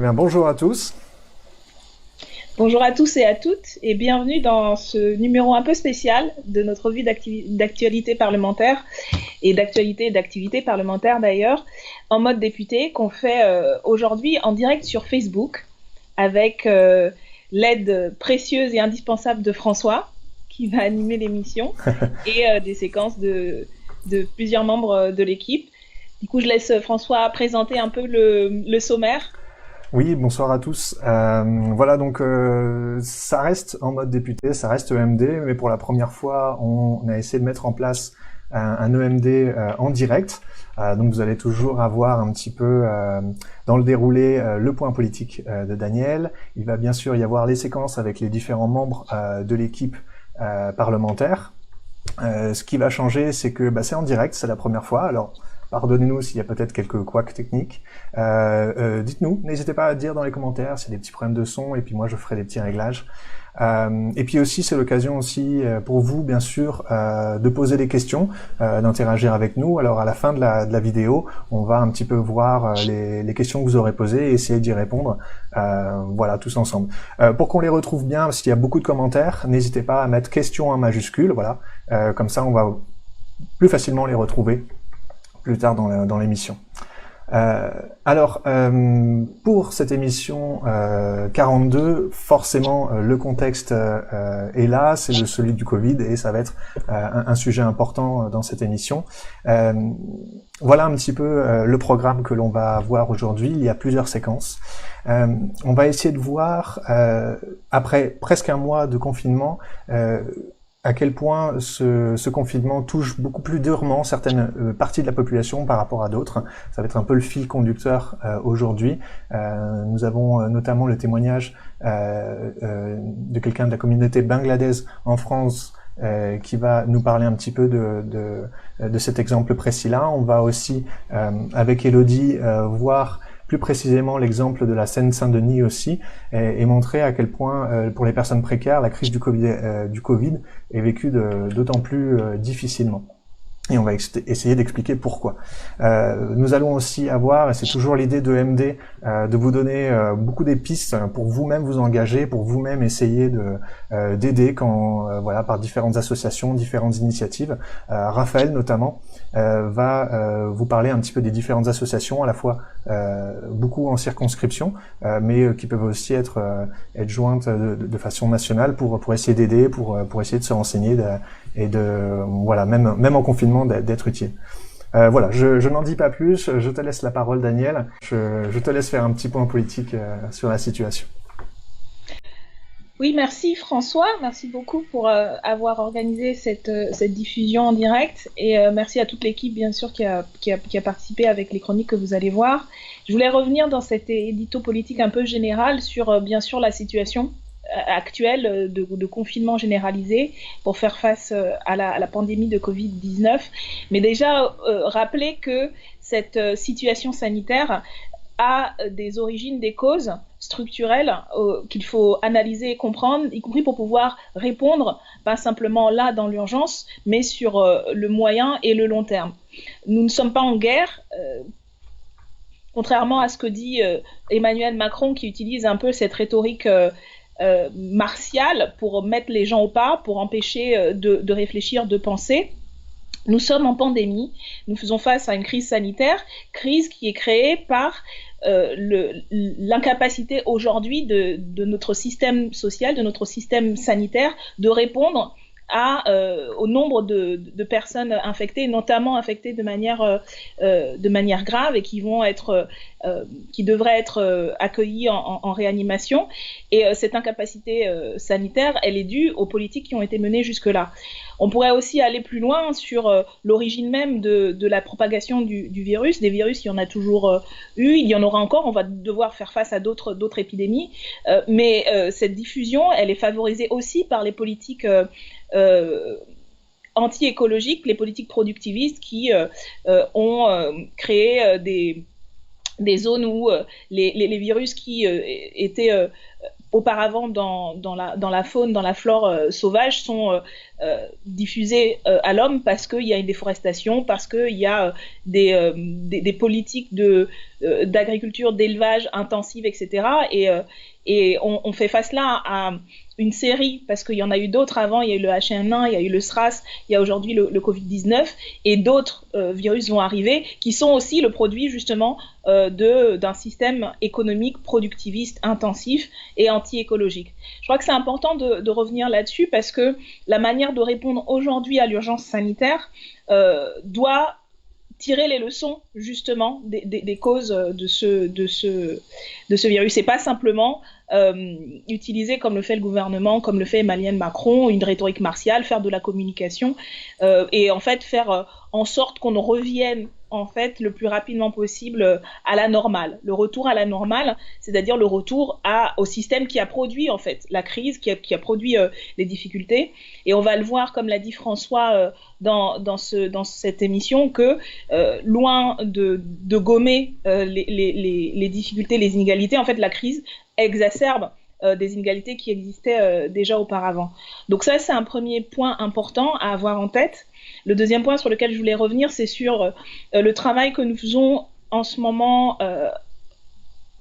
Eh bien, bonjour à tous. Bonjour à tous et à toutes et bienvenue dans ce numéro un peu spécial de notre revue d'actualité parlementaire et d'activité parlementaire d'ailleurs en mode député qu'on fait aujourd'hui en direct sur Facebook avec l'aide précieuse et indispensable de François qui va animer l'émission et des séquences de plusieurs membres de l'équipe. Du coup, je laisse François présenter un peu le sommaire. Oui, bonsoir à tous. Voilà, donc ça reste en mode député, ça reste EMD, mais pour la première fois, on a essayé de mettre en place un EMD en direct. Donc vous allez toujours avoir un petit peu dans le déroulé le point politique de Daniel. Il va bien sûr y avoir les séquences avec les différents membres de l'équipe parlementaire. Ce qui va changer, c'est que c'est en direct, c'est la première fois. Alors, pardonnez-nous s'il y a peut-être quelques couacs techniques. Dites-nous, n'hésitez pas à dire dans les commentaires s'il y a des petits problèmes de son, et puis moi je ferai des petits réglages. Et puis aussi, c'est l'occasion aussi pour vous, bien sûr, de poser des questions, d'interagir avec nous. Alors à la fin de la vidéo, on va un petit peu voir les questions que vous aurez posées et essayer d'y répondre. Voilà, tous ensemble. Pour qu'on les retrouve bien, parce qu'il y a beaucoup de commentaires, n'hésitez pas à mettre questions en majuscule. Voilà, comme ça on va plus facilement les retrouver plus tard dans l'émission. Alors, pour cette émission 42, forcément, le contexte est là, c'est celui du Covid, et ça va être un sujet important dans cette émission. Voilà un petit peu le programme que l'on va voir aujourd'hui. Il y a plusieurs séquences. On va essayer de voir, après presque un mois de confinement, à quel point ce confinement touche beaucoup plus durement certaines parties de la population par rapport à d'autres. Ça va être un peu le fil conducteur aujourd'hui. Nous avons notamment le témoignage de quelqu'un de la communauté bangladaise en France qui va nous parler un petit peu de cet exemple précis-là. On va aussi, avec Elodie, voir plus précisément l'exemple de la Seine-Saint-Denis aussi, et montrer à quel point, pour les personnes précaires, la crise du Covid est vécue d'autant plus difficilement. Et on va essayer d'expliquer pourquoi. Nous allons aussi avoir, et c'est toujours l'idée de MD, de vous donner beaucoup des pistes pour vous-même vous engager, pour vous-même essayer d'aider quand voilà, par différentes associations, différentes initiatives. Raphaël notamment va vous parler un petit peu des différentes associations, à la fois beaucoup en circonscription, mais qui peuvent aussi être jointes de façon nationale pour essayer d'aider, pour essayer de se renseigner et voilà, même en confinement, d'être utile. Voilà, je n'en dis pas plus, je te laisse la parole, Daniel. Je te laisse faire un petit point politique sur la situation. Oui, merci François, merci beaucoup pour avoir organisé cette diffusion en direct et merci à toute l'équipe bien sûr qui a participé avec les chroniques que vous allez voir. Je voulais revenir dans cet édito politique un peu général sur bien sûr la situation actuelle de confinement généralisé pour faire face à la pandémie de Covid-19. Mais déjà, rappeler que cette situation sanitaire a des origines, des causes structurelles qu'il faut analyser et comprendre, y compris pour pouvoir répondre, pas simplement là dans l'urgence, mais sur le moyen et le long terme. Nous ne sommes pas en guerre, contrairement à ce que dit Emmanuel Macron, qui utilise un peu cette rhétorique martiale pour mettre les gens au pas, pour empêcher de réfléchir, de penser. Nous sommes en pandémie, nous faisons face à une crise sanitaire, crise qui est créée par l'incapacité aujourd'hui de notre système social, de notre système sanitaire, de répondre au nombre de personnes infectées, notamment infectées de manière grave et qui devraient être accueillies en réanimation. Et cette incapacité sanitaire, elle est due aux politiques qui ont été menées jusque-là. On pourrait aussi aller plus loin sur l'origine même de la propagation du virus. Des virus, il y en a toujours eu, il y en aura encore, on va devoir faire face à d'autres épidémies. Mais cette diffusion, elle est favorisée aussi par les politiques anti-écologiques, les politiques productivistes qui ont créé des zones où les virus qui étaient auparavant dans la faune, dans la flore sauvage sont diffusée à l'homme parce qu'il y a une déforestation, parce qu'il y a des politiques d'agriculture, d'élevage intensive, etc. Et on fait face là à une série, parce qu'il y en a eu d'autres avant, il y a eu le H1N1, il y a eu le SRAS, il y a aujourd'hui le Covid-19, et d'autres virus vont arriver, qui sont aussi le produit justement d'un système économique productiviste, intensif et anti-écologique. Je crois que c'est important de revenir là-dessus, parce que la manière de répondre aujourd'hui à l'urgence sanitaire doit tirer les leçons justement des causes de ce virus. C'est pas simplement utiliser, comme le fait le gouvernement, comme le fait Emmanuel Macron, une rhétorique martiale, faire de la communication et en fait faire en sorte qu'on revienne en fait le plus rapidement possible à la normale. Le retour à la normale, c'est-à-dire le retour au système qui a produit en fait la crise, qui a produit les difficultés. Et on va le voir, comme l'a dit François dans cette émission, que loin de gommer les difficultés, les inégalités, en fait la crise exacerbe des inégalités qui existaient déjà auparavant. Donc ça, c'est un premier point important à avoir en tête. Le deuxième point sur lequel je voulais revenir, c'est sur le travail que nous faisons en ce moment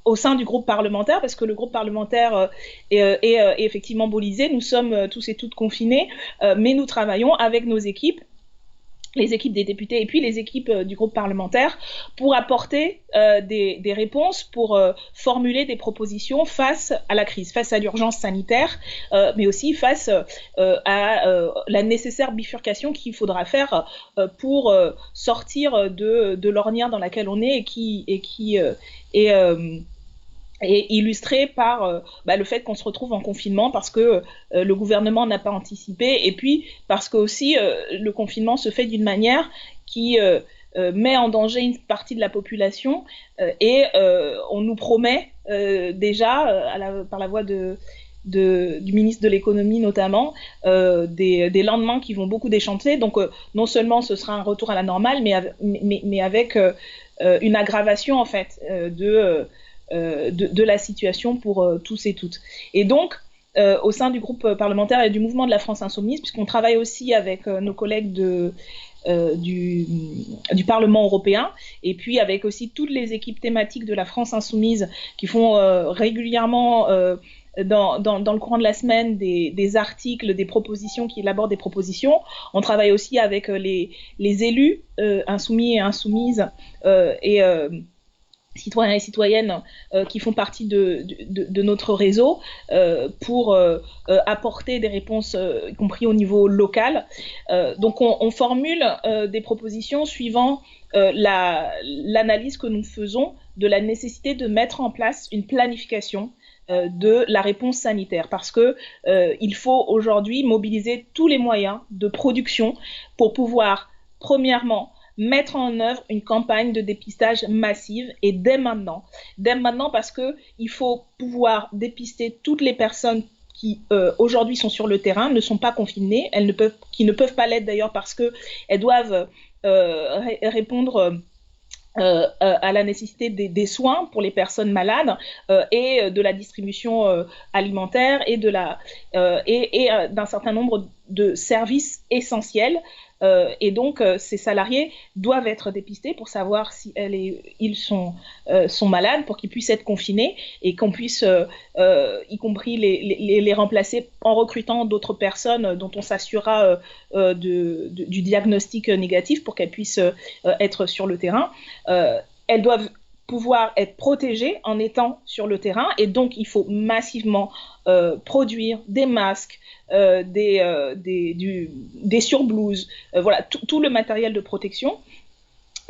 au sein du groupe parlementaire, parce que le groupe parlementaire est effectivement mobilisé. Nous sommes tous et toutes confinés, mais nous travaillons avec nos équipes, les équipes des députés et puis les équipes du groupe parlementaire pour apporter des réponses, pour formuler des propositions face à la crise, face à l'urgence sanitaire, mais aussi face à la nécessaire bifurcation qu'il faudra faire pour sortir de l'ornière dans laquelle on est et qui est illustré par le fait qu'on se retrouve en confinement parce que le gouvernement n'a pas anticipé, et puis parce que aussi le confinement se fait d'une manière qui met en danger une partie de la population et on nous promet déjà par la voix du ministre de l'économie notamment, des lendemains qui vont beaucoup déchanter. Donc non seulement ce sera un retour à la normale, mais avec une aggravation en fait de la situation pour tous et toutes. Et donc, au sein du groupe parlementaire et du mouvement de la France Insoumise, puisqu'on travaille aussi avec nos collègues du Parlement européen, et puis avec aussi toutes les équipes thématiques de la France Insoumise qui font régulièrement dans le courant de la semaine des articles, des propositions, qui élaborent des propositions. On travaille aussi avec les élus insoumis et insoumises et citoyens et citoyennes qui font partie de notre réseau pour apporter des réponses, y compris au niveau local. Donc on formule des propositions suivant l'analyse que nous faisons de la nécessité de mettre en place une planification de la réponse sanitaire, parce que il faut aujourd'hui mobiliser tous les moyens de production pour pouvoir, premièrement, mettre en œuvre une campagne de dépistage massive, et dès maintenant parce qu'il faut pouvoir dépister toutes les personnes qui aujourd'hui sont sur le terrain, ne sont pas confinées, qui ne peuvent pas l'être d'ailleurs parce qu'elles doivent répondre à la nécessité des soins pour les personnes malades et de la distribution alimentaire et d'un certain nombre de services essentiels. Et donc, ces salariés doivent être dépistés pour savoir si ils sont malades, pour qu'ils puissent être confinés et qu'on puisse, y compris les remplacer en recrutant d'autres personnes dont on s'assurera du diagnostic négatif pour qu'elles puissent être sur le terrain. Elles doivent pouvoir être protégées en étant sur le terrain, et donc il faut massivement produire des masques, des surblouses, voilà, tout le matériel de protection.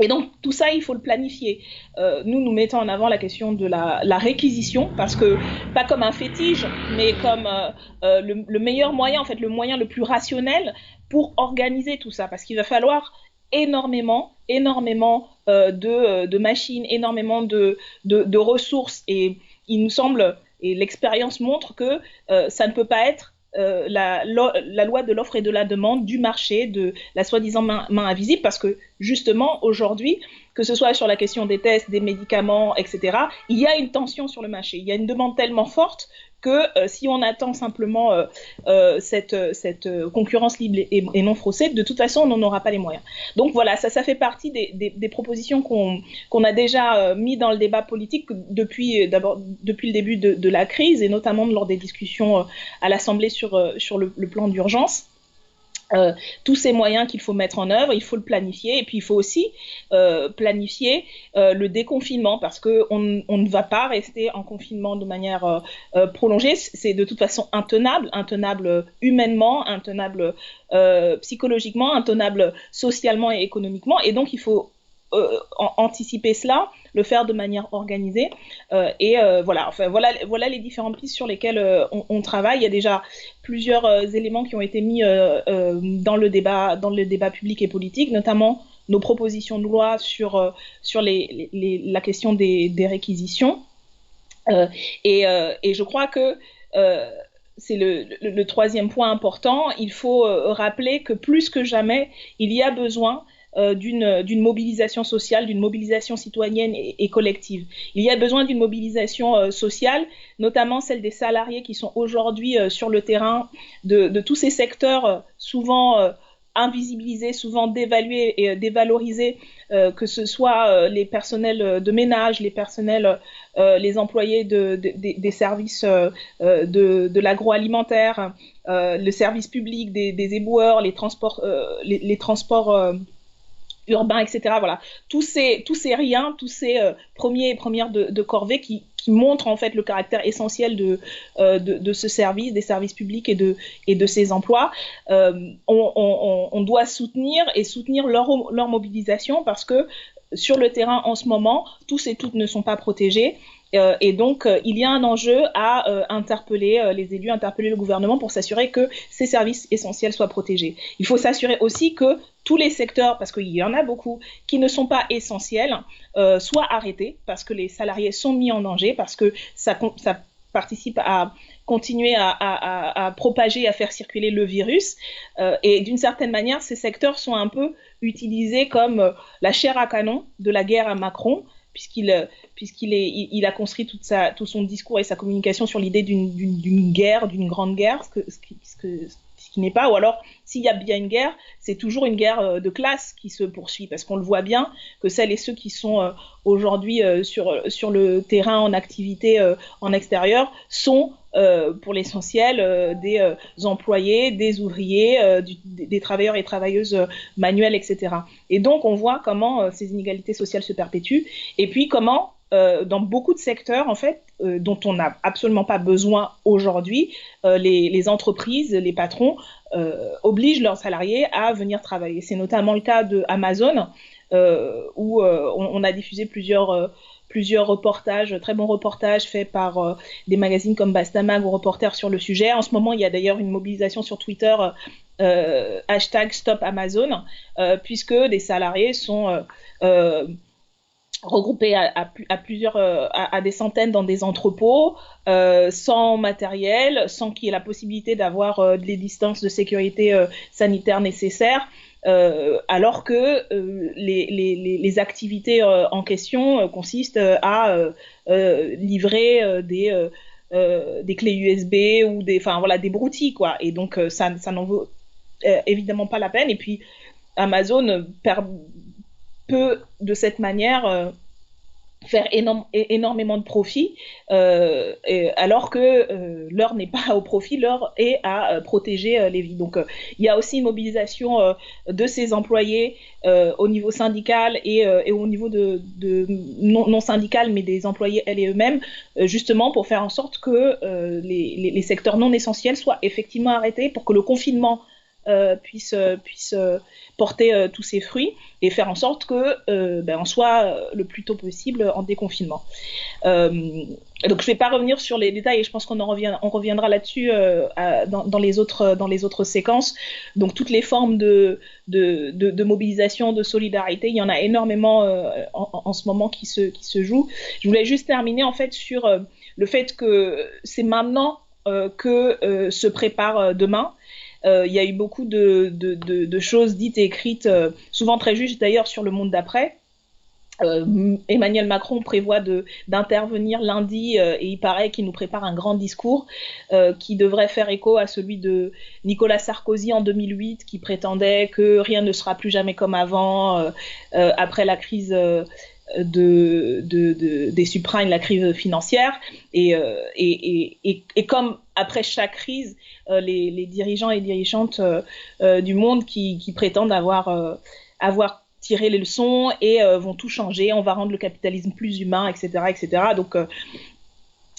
Et donc tout ça, il faut le planifier. Nous mettons en avant la question de la réquisition, parce que, pas comme un fétiche, mais comme le meilleur moyen, en fait, le moyen le plus rationnel pour organiser tout ça, parce qu'il va falloir énormément de machines, énormément de ressources, et il nous semble, et l'expérience montre que ça ne peut pas être la loi de l'offre et de la demande du marché, de la soi-disant main invisible, parce que justement aujourd'hui, que ce soit sur la question des tests, des médicaments, etc., il y a une tension sur le marché, il y a une demande tellement forte que si on attend simplement cette concurrence libre et non faussée, de toute façon, on n'en aura pas les moyens. Donc voilà, ça fait partie des propositions qu'on a déjà mis dans le débat politique depuis le début de la crise, et notamment lors des discussions à l'Assemblée sur le plan d'urgence. Tous ces moyens qu'il faut mettre en œuvre, il faut le planifier, et puis il faut aussi planifier le déconfinement, parce qu'on ne va pas rester en confinement de manière prolongée. C'est de toute façon intenable humainement, intenable psychologiquement, intenable socialement et économiquement, et donc il faut anticiper cela, le faire de manière organisée, voilà les différentes pistes sur lesquelles on travaille. Il y a déjà plusieurs éléments qui ont été mis dans le débat public et politique, notamment nos propositions de loi sur la question des réquisitions, et je crois que c'est le troisième point important. Il faut rappeler que plus que jamais, il y a besoin d'une mobilisation sociale, d'une mobilisation citoyenne et collective. Il y a besoin d'une mobilisation sociale, notamment celle des salariés qui sont aujourd'hui sur le terrain de tous ces secteurs souvent invisibilisés, souvent dévalués et dévalorisés, que ce soit les personnels de ménage, les employés des services de l'agroalimentaire, le service public des éboueurs, les transports urbains, etc. Voilà, tous ces riens, tous ces premiers et premières de corvée qui montrent en fait le caractère essentiel de ce service, des services publics et de ces emplois. On doit soutenir leur mobilisation, parce que sur le terrain en ce moment, tous et toutes ne sont pas protégés. Et donc, il y a un enjeu à interpeller les élus, interpeller le gouvernement pour s'assurer que ces services essentiels soient protégés. Il faut s'assurer aussi que tous les secteurs, parce qu'il y en a beaucoup, qui ne sont pas essentiels, soient arrêtés, parce que les salariés sont mis en danger, parce que ça participe à continuer à propager, à faire circuler le virus. Et d'une certaine manière, ces secteurs sont un peu utilisés comme la chair à canon de la guerre à Macron, puisqu'il a construit tout son discours et sa communication sur l'idée d'une guerre, d'une grande guerre, ce qui n'est pas. Ou alors, s'il y a bien une guerre, c'est toujours une guerre de classe qui se poursuit, parce qu'on le voit bien que celles et ceux qui sont aujourd'hui sur le terrain en activité en extérieur sont pour l'essentiel des employés, des ouvriers, des travailleurs et travailleuses manuels, etc. Et donc on voit comment ces inégalités sociales se perpétuent, et puis comment dans beaucoup de secteurs en fait dont on n'a absolument pas besoin aujourd'hui, les entreprises, les patrons obligent leurs salariés à venir travailler. C'est notamment le cas de Amazon, où on a diffusé plusieurs reportages, très bons reportages faits par des magazines comme Bastamag ou Reporters sur le sujet. En ce moment, il y a d'ailleurs une mobilisation sur Twitter, #StopAmazon, puisque des salariés sont regroupés à des centaines dans des entrepôts, sans matériel, sans qu'il y ait la possibilité d'avoir les distances de sécurité sanitaire nécessaires. Alors que les activités en question consistent à livrer des clés USB ou des broutilles, quoi. Et donc ça n'en vaut évidemment pas la peine. Et puis Amazon peut de cette manière faire énormément de profit, alors que l'heure n'est pas au profit, l'heure est à protéger les vies. Donc il y a aussi une mobilisation de ces employés au niveau syndical et au niveau de non syndical, mais des employés elles et eux-mêmes, justement pour faire en sorte que les secteurs non essentiels soient effectivement arrêtés, pour que le confinement puisse porter tous ses fruits, et faire en sorte que on soit le plus tôt possible en déconfinement. Donc je ne vais pas revenir sur les détails, et je pense qu'on on reviendra là-dessus dans les autres séquences. Donc toutes les formes de mobilisation, de solidarité, il y en a énormément en ce moment qui se jouent. Je voulais juste terminer en fait sur le fait que c'est maintenant que se prépare demain. Il y a eu beaucoup de choses dites et écrites, souvent très justes d'ailleurs, sur le monde d'après. Emmanuel Macron prévoit d'intervenir lundi et il paraît qu'il nous prépare un grand discours qui devrait faire écho à celui de Nicolas Sarkozy en 2008 qui prétendait que rien ne sera plus jamais comme avant après la crise des subprimes, la crise financière. Et comme après chaque crise, les dirigeants et dirigeantes du monde qui prétendent avoir tirer les leçons et vont tout changer, on va rendre le capitalisme plus humain, etc. etc. Donc,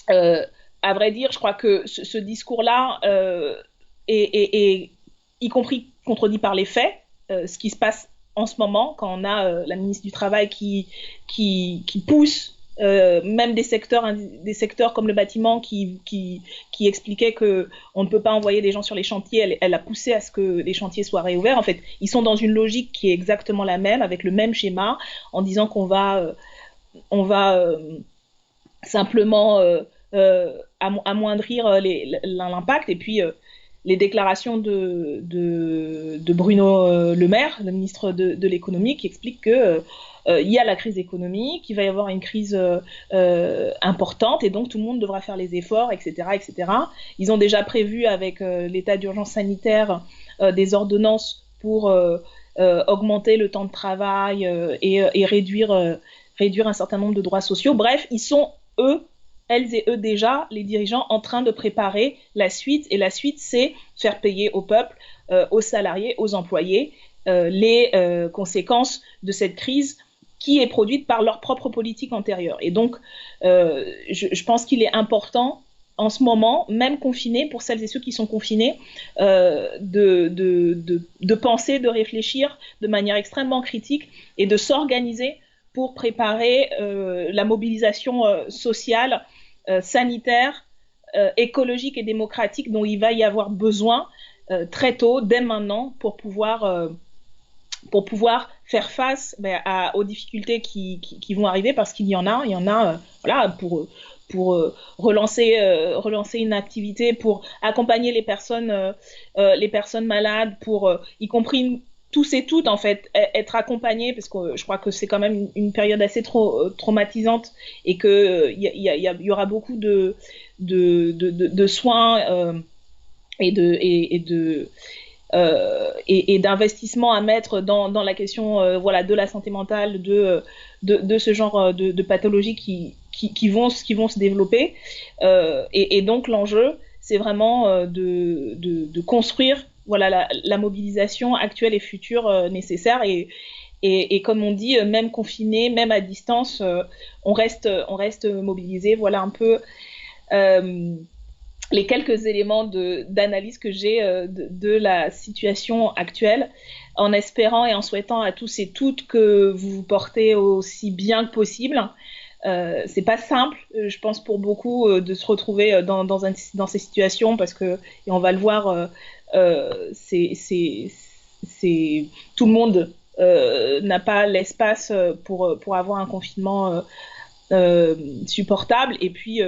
à vrai dire, je crois que ce discours-là est y compris contredit par les faits, ce qui se passe en ce moment, quand on a la ministre du Travail qui pousse même des secteurs comme le bâtiment qui expliquaient qu'on ne peut pas envoyer des gens sur les chantiers, elle a poussé à ce que les chantiers soient réouverts. En fait, ils sont dans une logique qui est exactement la même, avec le même schéma, en disant qu'on va simplement amoindrir l'impact. Et puis, les déclarations de Bruno Le Maire, le ministre de l'économie, qui explique que il y a la crise économique, il va y avoir une crise importante et donc tout le monde devra faire les efforts, etc., etc. Ils ont déjà prévu avec l'état d'urgence sanitaire des ordonnances pour augmenter le temps de travail et réduire un certain nombre de droits sociaux. Bref, ils sont, elles et eux déjà, les dirigeants, en train de préparer la suite. Et la suite, c'est faire payer au peuple, aux salariés, aux employés, les conséquences de cette crise qui est produite par leur propre politique antérieure. Et donc, je pense qu'il est important, en ce moment, même confinés, pour celles et ceux qui sont confinés, de penser, de réfléchir de manière extrêmement critique et de s'organiser pour préparer la mobilisation sociale, sanitaire, écologique et démocratique dont il va y avoir besoin très tôt, dès maintenant, pour pouvoir faire face aux difficultés qui vont arriver, parce qu'il y en a, voilà, pour relancer une activité, pour accompagner les personnes malades, pour y compris tous et toutes, en fait, être accompagnés, parce que je crois que c'est quand même une période assez traumatisante et qu'il y aura beaucoup de soins et d'investissement à mettre dans la question voilà, de la santé mentale, de ce genre de pathologies qui vont se développer. Et donc l'enjeu, c'est vraiment de construire voilà, la mobilisation actuelle et future nécessaire. Et comme on dit, même confiné, même à distance, on reste mobilisé. Voilà un peu les quelques éléments d'analyse que j'ai de la situation actuelle, en espérant et en souhaitant à tous et toutes que vous vous portez aussi bien que possible. C'est pas simple, je pense, pour beaucoup de se retrouver dans ces situations, parce que, et on va le voir, tout le monde n'a pas l'espace pour avoir un confinement supportable, et puis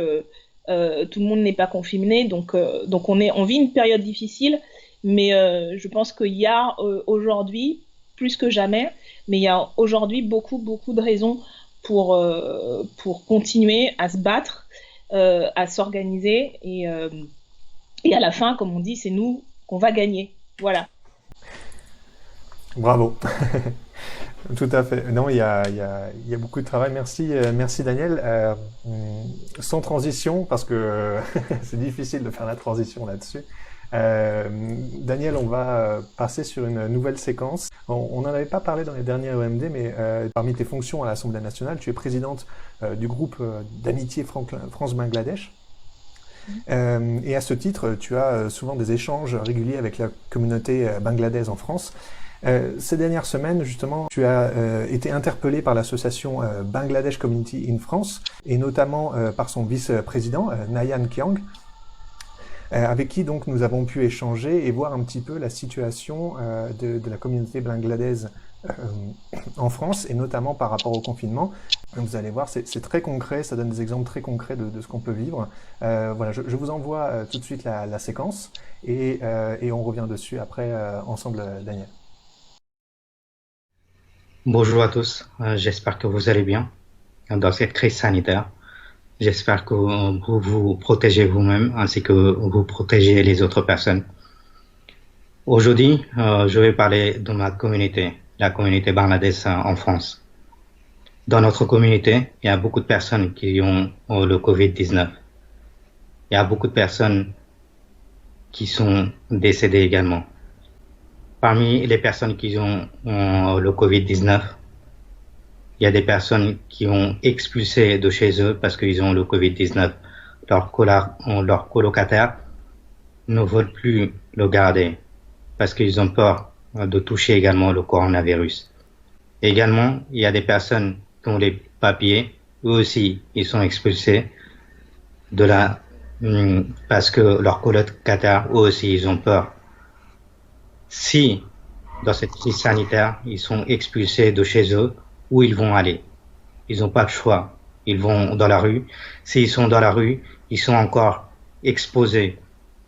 tout le monde n'est pas confiné, donc on vit une période difficile, mais je pense qu'il y a aujourd'hui, plus que jamais, mais il y a aujourd'hui beaucoup de raisons pour continuer à se battre, à s'organiser, et à la fin, comme on dit, c'est nous qu'on va gagner. Voilà. Bravo. Tout à fait. Non, il y a beaucoup de travail. Merci, merci Daniel. Sans transition, parce que c'est difficile de faire la transition là-dessus. Daniel, on va passer sur une nouvelle séquence. On n'en avait pas parlé dans les derniers EMD, mais parmi tes fonctions à l'Assemblée nationale, tu es présidente du groupe d'amitié France-Bangladesh. Et à ce titre, tu as souvent des échanges réguliers avec la communauté bangladaise en France. Ces dernières semaines, justement, tu as été interpellé par l'association Bangladesh Community in France, et notamment par son vice-président, Nayan Kiang, avec qui donc nous avons pu échanger et voir un petit peu la situation de la communauté bangladaise en France, et notamment par rapport au confinement. Donc vous allez voir, c'est très concret, ça donne des exemples très concrets de ce qu'on peut vivre. Voilà, je vous envoie tout de suite la séquence, et on revient dessus après ensemble, Daniel. Bonjour à tous, j'espère que vous allez bien dans cette crise sanitaire. J'espère que vous vous protégez vous-même ainsi que vous protégez les autres personnes. Aujourd'hui, je vais parler de ma communauté, la communauté bangladesh en France. Dans notre communauté, il y a beaucoup de personnes qui ont le Covid-19. Il y a beaucoup de personnes qui sont décédées également. Parmi les personnes qui ont le Covid-19, il y a des personnes qui ont expulsé de chez eux parce qu'ils ont le Covid-19. Leurs colocataires ne veulent plus le garder parce qu'ils ont peur de toucher également le coronavirus. Également, il y a des personnes qui ont les papiers, eux aussi, ils sont expulsés de la, parce que leurs colocataires, eux aussi, ils ont peur. Si, dans cette crise sanitaire, ils sont expulsés de chez eux, où ils vont aller? Ils n'ont pas de choix. Ils vont dans la rue. S'ils sont dans la rue, ils sont encore exposés.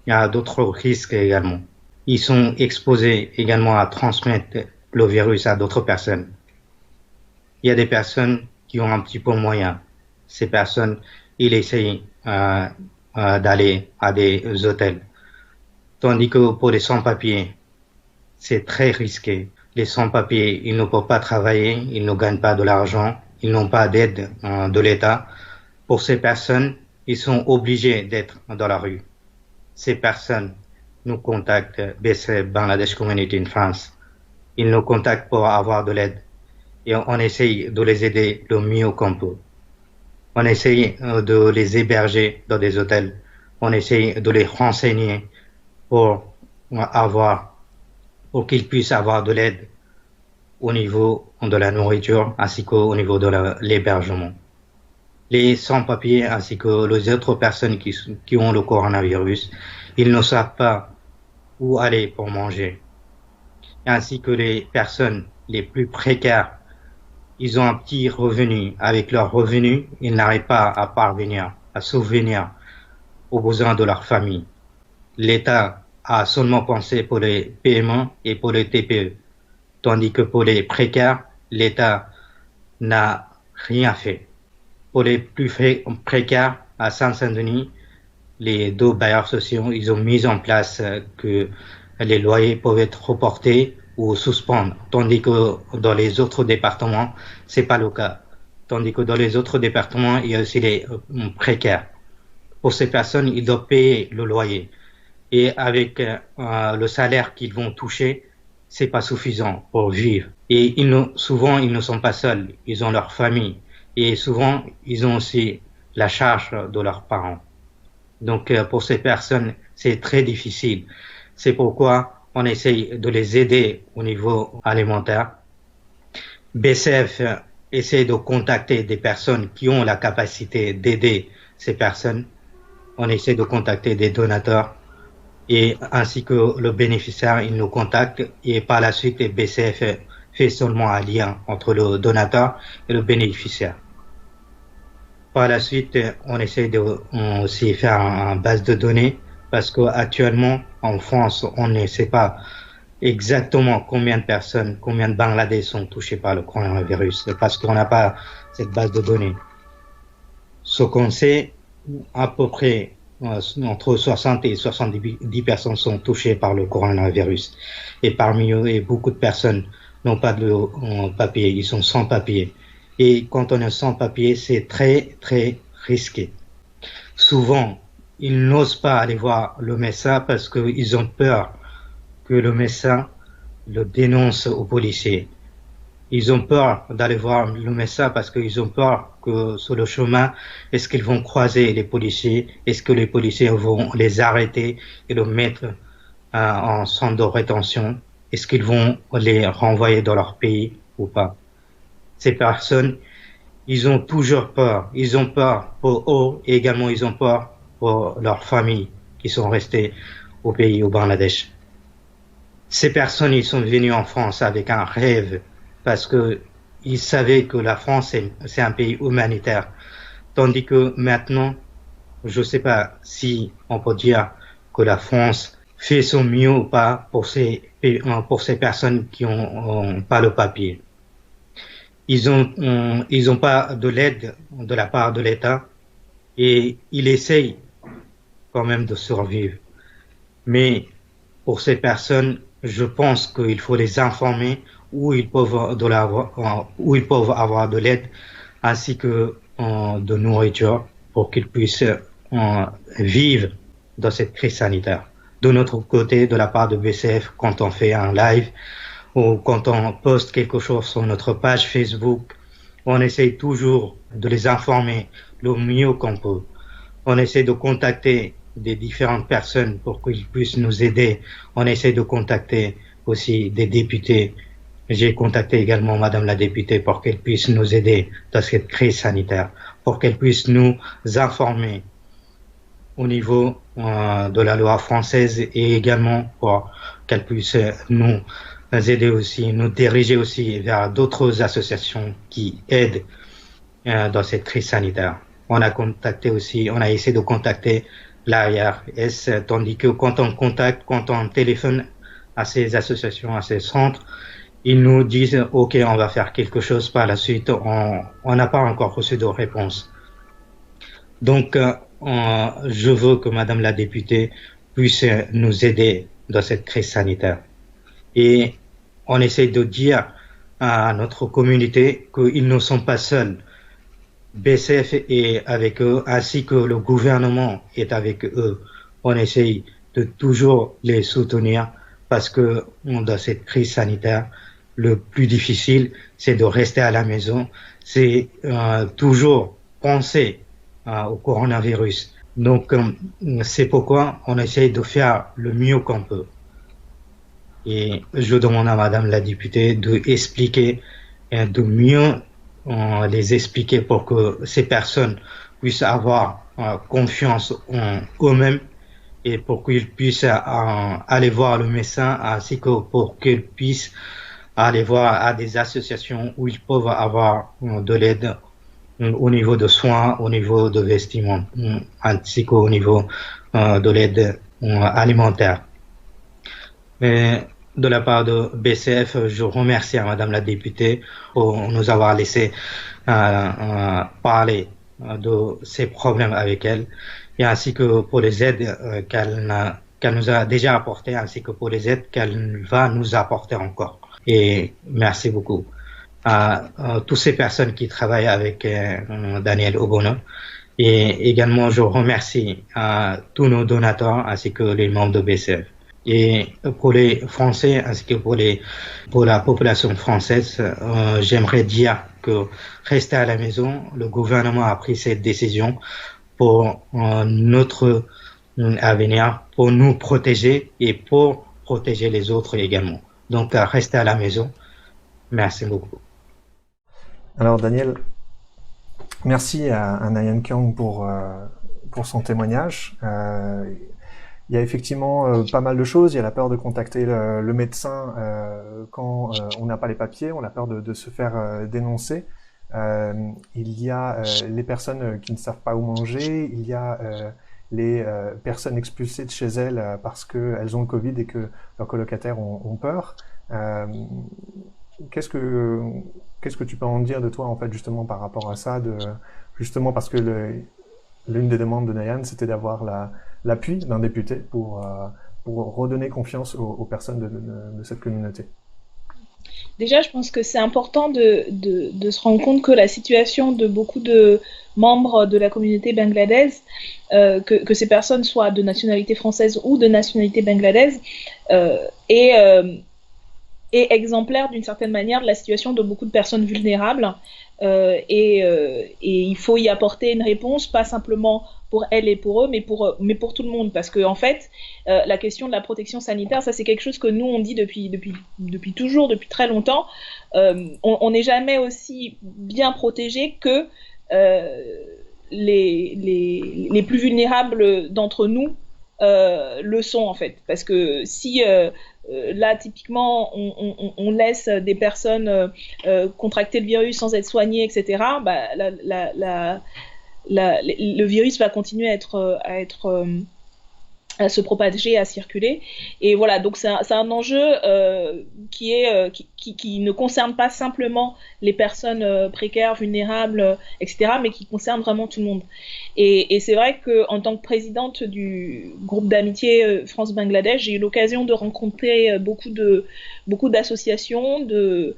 Il y a d'autres risques également. Ils sont exposés également à transmettre le virus à d'autres personnes. Il y a des personnes qui ont un petit peu moyen. Ces personnes, ils essayent d'aller à des hôtels. Tandis que pour les sans-papiers, c'est très risqué. Les sans-papiers, ils ne peuvent pas travailler, ils ne gagnent pas de l'argent, ils n'ont pas d'aide de l'État. Pour ces personnes, ils sont obligés d'être dans la rue. Ces personnes nous contactent, BCF, Bangladesh Community in France. Ils nous contactent pour avoir de l'aide. Et on essaye de les aider le mieux qu'on peut. On essaye de les héberger dans des hôtels. On essaye de les renseigner pour qu'ils puissent avoir de l'aide au niveau de la nourriture ainsi qu'au niveau de l'hébergement. Les sans-papiers ainsi que les autres personnes qui ont le coronavirus, ils ne savent pas où aller pour manger. Ainsi que les personnes les plus précaires, ils ont un petit revenu. Avec leur revenu, ils n'arrivent pas à parvenir, à subvenir aux besoins de leur famille. L'État a seulement pensé pour les PME et pour les TPE, tandis que pour les précaires, l'État n'a rien fait. Pour les plus précaires, à Saint-Saint-Denis, les deux bailleurs sociaux, ils ont mis en place que les loyers peuvent être reportés ou suspendre, tandis que dans les autres départements, c'est pas le cas. Tandis que dans les autres départements, il y a aussi les précaires. Pour ces personnes, ils doivent payer le loyer. Et avec le salaire qu'ils vont toucher, c'est pas suffisant pour vivre. Et souvent, ils ne sont pas seuls. Ils ont leur famille. Et souvent, ils ont aussi la charge de leurs parents. Donc, pour ces personnes, c'est très difficile. C'est pourquoi on essaye de les aider au niveau alimentaire. BCF essaie de contacter des personnes qui ont la capacité d'aider ces personnes. On essaie de contacter des donateurs et ainsi que le bénéficiaire, il nous contacte et par la suite, BCF fait seulement un lien entre le donateur et le bénéficiaire. Par la suite, on essaie de aussi faire une base de données parce qu'actuellement, en France, on ne sait pas exactement combien de personnes, combien de Bangladais sont touchés par le coronavirus parce qu'on n'a pas cette base de données. Ce qu'on sait, à peu près entre 60 et 70 personnes sont touchées par le coronavirus. Et parmi eux, et beaucoup de personnes n'ont pas de papier, ils sont sans papier. Et quand on est sans papier, c'est très, très risqué. Souvent, ils n'osent pas aller voir le médecin parce qu'ils ont peur que le médecin le dénonce aux policiers. Ils ont peur d'aller voir le médecin parce qu'ils ont peur que sur le chemin, est-ce qu'ils vont croiser les policiers? Est-ce que les policiers vont les arrêter et les mettre en centre de rétention? Est-ce qu'ils vont les renvoyer dans leur pays ou pas? Ces personnes, ils ont toujours peur. Ils ont peur pour eux et également ils ont peur pour leurs familles qui sont restées au pays, au Bangladesh. Ces personnes, ils sont venus en France avec un rêve parce que ils savaient que la France, c'est un pays humanitaire. Tandis que maintenant, je ne sais pas si on peut dire que la France fait son mieux ou pas pour ces personnes qui ont pas le papier. ils ont pas de l'aide de la part de l'État et ils essayent quand même de survivre. Mais pour ces personnes, je pense qu'il faut les informer où ils peuvent avoir de l'aide ainsi que de nourriture pour qu'ils puissent vivre dans cette crise sanitaire. De notre côté, de la part de BCF, quand on fait un live ou quand on poste quelque chose sur notre page Facebook, on essaie toujours de les informer le mieux qu'on peut. On essaie de contacter des différentes personnes pour qu'ils puissent nous aider. On essaie de contacter aussi des députés. J'ai contacté également Madame la députée pour qu'elle puisse nous aider dans cette crise sanitaire, pour qu'elle puisse nous informer au niveau de la loi française et également pour qu'elle puisse nous aider aussi, nous diriger aussi vers d'autres associations qui aident dans cette crise sanitaire. On a essayé de contacter l'ARS, tandis que quand on téléphone à ces associations, à ces centres, ils nous disent OK, on va faire quelque chose par la suite. On n'a pas encore reçu de réponse. Donc, je veux que Madame la députée puisse nous aider dans cette crise sanitaire. Et on essaie de dire à notre communauté qu'ils ne sont pas seuls. BCF est avec eux, ainsi que le gouvernement est avec eux. On essaye de toujours les soutenir parce que dans cette crise sanitaire, le plus difficile, c'est de rester à la maison. C'est toujours penser au coronavirus. Donc, c'est pourquoi on essaye de faire le mieux qu'on peut. Et je demande à Madame la députée de expliquer, de mieux les expliquer pour que ces personnes puissent avoir confiance en eux-mêmes et pour qu'ils puissent aller voir le médecin ainsi que pour qu'ils puissent aller voir à des associations où ils peuvent avoir de l'aide au niveau de soins, au niveau de vestiments, ainsi qu'au niveau de l'aide alimentaire. Mais de la part de BCF, je remercie à Madame la députée pour nous avoir laissé parler de ces problèmes avec elle, et ainsi que pour les aides qu'elle nous a déjà apportées, ainsi que pour les aides qu'elle va nous apporter encore. Et merci beaucoup à toutes ces personnes qui travaillent avec Daniel Obono. Et également, je remercie à tous nos donateurs ainsi que les membres de BCF. Et pour les Français ainsi que pour la population française, j'aimerais dire que rester à la maison, le gouvernement a pris cette décision pour notre avenir, pour nous protéger et pour protéger les autres également. Donc, rester à la maison. Merci beaucoup. Alors, Daniel, merci à Nayan Kyung pour son témoignage. Il y a effectivement pas mal de choses. Il y a la peur de contacter le médecin quand on n'a pas les papiers. On a peur de se faire dénoncer. Il y a les personnes qui ne savent pas où manger. Il y a les personnes expulsées de chez elles parce qu'elles ont le Covid et que leurs colocataires ont peur. Qu'est-ce que tu peux en dire de toi, en fait, justement, par rapport à ça, justement parce que l'une des demandes de Nayan, c'était d'avoir l'appui d'un député pour redonner confiance aux personnes de cette communauté. Déjà, je pense que c'est important de se rendre compte que la situation de beaucoup de membres de la communauté bangladaise, que ces personnes soient de nationalité française ou de nationalité bangladaise, est exemplaire d'une certaine manière de la situation de beaucoup de personnes vulnérables. Et il faut y apporter une réponse, pas simplement pour elles et pour eux, mais pour tout le monde. Parce que, en fait, la question de la protection sanitaire, ça c'est quelque chose que nous on dit depuis toujours, depuis très longtemps. On n'est jamais aussi bien protégé que les plus vulnérables d'entre nous le sont, en fait. Parce que si là, typiquement, on laisse des personnes contracter le virus sans être soignées, etc., bah, le virus va continuer à être à se propager, à circuler. Et voilà, donc c'est un enjeu qui ne concerne pas simplement les personnes précaires, vulnérables, etc., mais qui concerne vraiment tout le monde. Et c'est vrai qu'en tant que présidente du groupe d'amitié France-Bangladesh, j'ai eu l'occasion de rencontrer beaucoup d'associations, de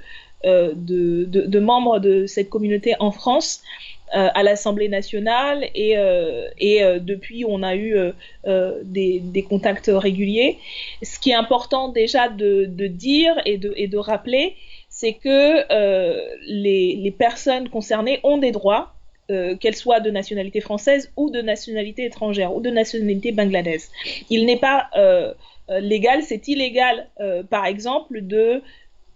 membres de cette communauté en France, à l'Assemblée nationale, et depuis on a eu des contacts réguliers. Ce qui est important déjà de dire et de rappeler, c'est que les personnes concernées ont des droits, qu'elles soient de nationalité française ou de nationalité étrangère ou de nationalité bangladaise. Il n'est pas légal, c'est illégal par exemple de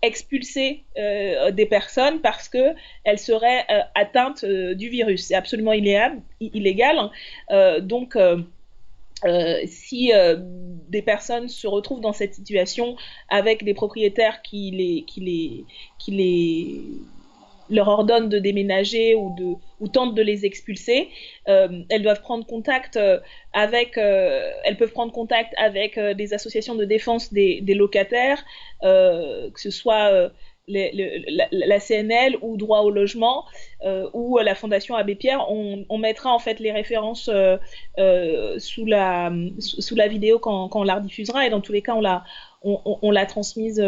expulser des personnes parce qu'elles seraient atteintes du virus. C'est absolument illégal. Donc, si des personnes se retrouvent dans cette situation avec des propriétaires qui leur ordonnent de déménager ou tentent de les expulser, elles doivent prendre contact elles peuvent prendre contact avec des associations de défense des locataires, que ce soit la CNL ou Droit au logement ou la Fondation Abbé Pierre. On mettra en fait les références sous la vidéo quand on la rediffusera, et dans tous les cas on l'a transmise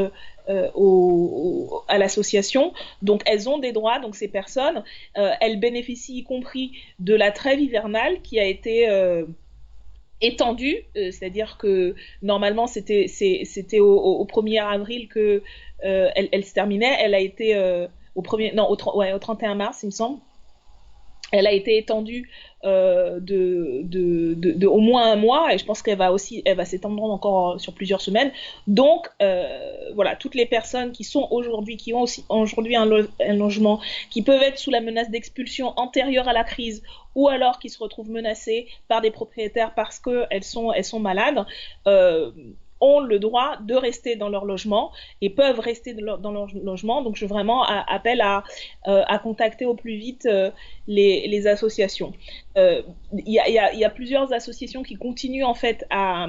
à l'association. Donc elles ont des droits, donc ces personnes, elles bénéficient y compris de la trêve hivernale qui a été étendue, c'est-à-dire que normalement c'était au 1er avril que elle se terminait. Elle a été au 31 mars il me semble. Elle a été étendue de au moins un mois, et je pense qu'elle va s'étendre encore sur plusieurs semaines. Donc voilà, toutes les personnes qui ont aujourd'hui un logement, qui peuvent être sous la menace d'expulsion antérieure à la crise, ou alors qui se retrouvent menacées par des propriétaires parce qu'elles sont malades, ont le droit de rester dans leur logement et peuvent rester dans leur logement. Donc je vraiment appelle à contacter au plus vite les associations. Il y a plusieurs associations qui continuent en fait à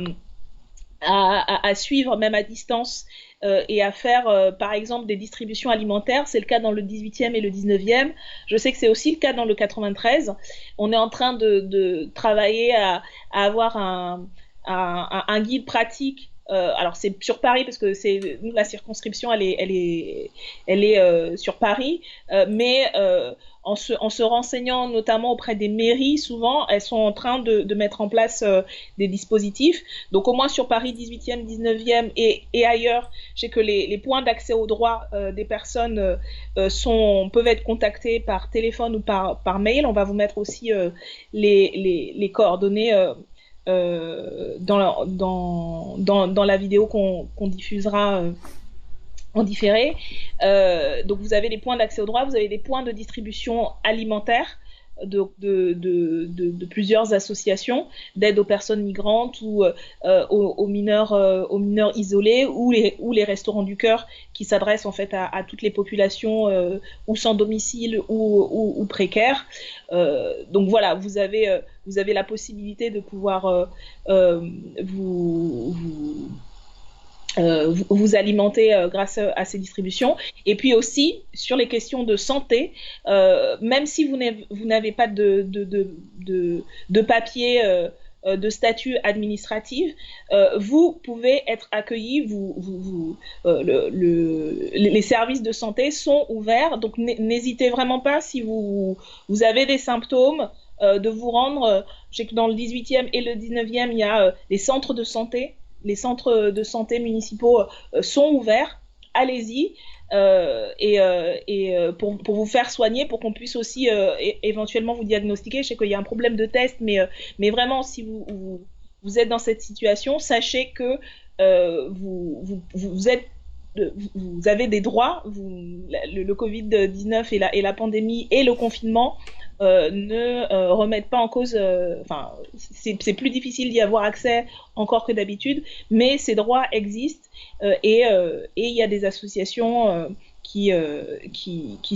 suivre même à distance et à faire par exemple des distributions alimentaires. C'est le cas dans le 18e et le 19e. Je sais que c'est aussi le cas dans le 93. On est en train de travailler à avoir un guide pratique. Alors c'est sur Paris parce que nous, la circonscription elle est sur Paris, mais en se renseignant notamment auprès des mairies, souvent elles sont en train de mettre en place des dispositifs. Donc au moins sur Paris 18e, 19e et ailleurs, je sais que les points d'accès aux droits des personnes peuvent être contactés par téléphone ou par mail. On va vous mettre aussi les coordonnées dans la vidéo qu'on diffusera en différé. Donc vous avez les points d'accès au droit, vous avez des points de distribution alimentaire de plusieurs associations d'aide aux personnes migrantes ou aux mineurs isolés, ou les restaurants du cœur qui s'adressent en fait à toutes les populations ou sans domicile ou précaires. Donc voilà, vous avez la possibilité de pouvoir vous alimenter grâce à ces distributions. Et puis aussi, sur les questions de santé, même si vous n'avez pas de papier de statut administratif, vous pouvez être accueillis. Les services de santé sont ouverts, donc n'hésitez vraiment pas, si vous avez des symptômes, de vous rendre. Je sais que dans le 18e et le 19e, il y a les centres de santé. Les centres de santé municipaux sont ouverts. Allez-y, pour vous faire soigner, pour qu'on puisse aussi éventuellement vous diagnostiquer. Je sais qu'il y a un problème de test, mais vraiment, si vous êtes dans cette situation, sachez que vous avez des droits. Le Covid-19 et la pandémie et le confinement ne remettent pas en cause. C'est plus difficile d'y avoir accès encore que d'habitude, mais ces droits existent, et il y a des associations qui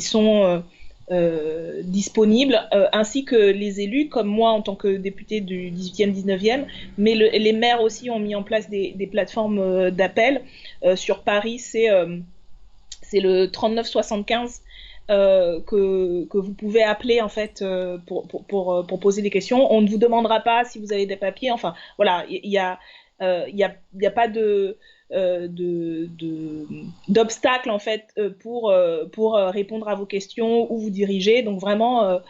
sont disponibles, ainsi que les élus, comme moi en tant que député du 18e, 19e, mais les maires aussi ont mis en place des plateformes d'appel. Sur Paris, c'est le 3975 que vous pouvez appeler en fait pour poser des questions. On ne vous demandera pas si vous avez des papiers. Enfin, voilà, il y a pas d'obstacle en fait pour répondre à vos questions ou vous diriger. Donc vraiment,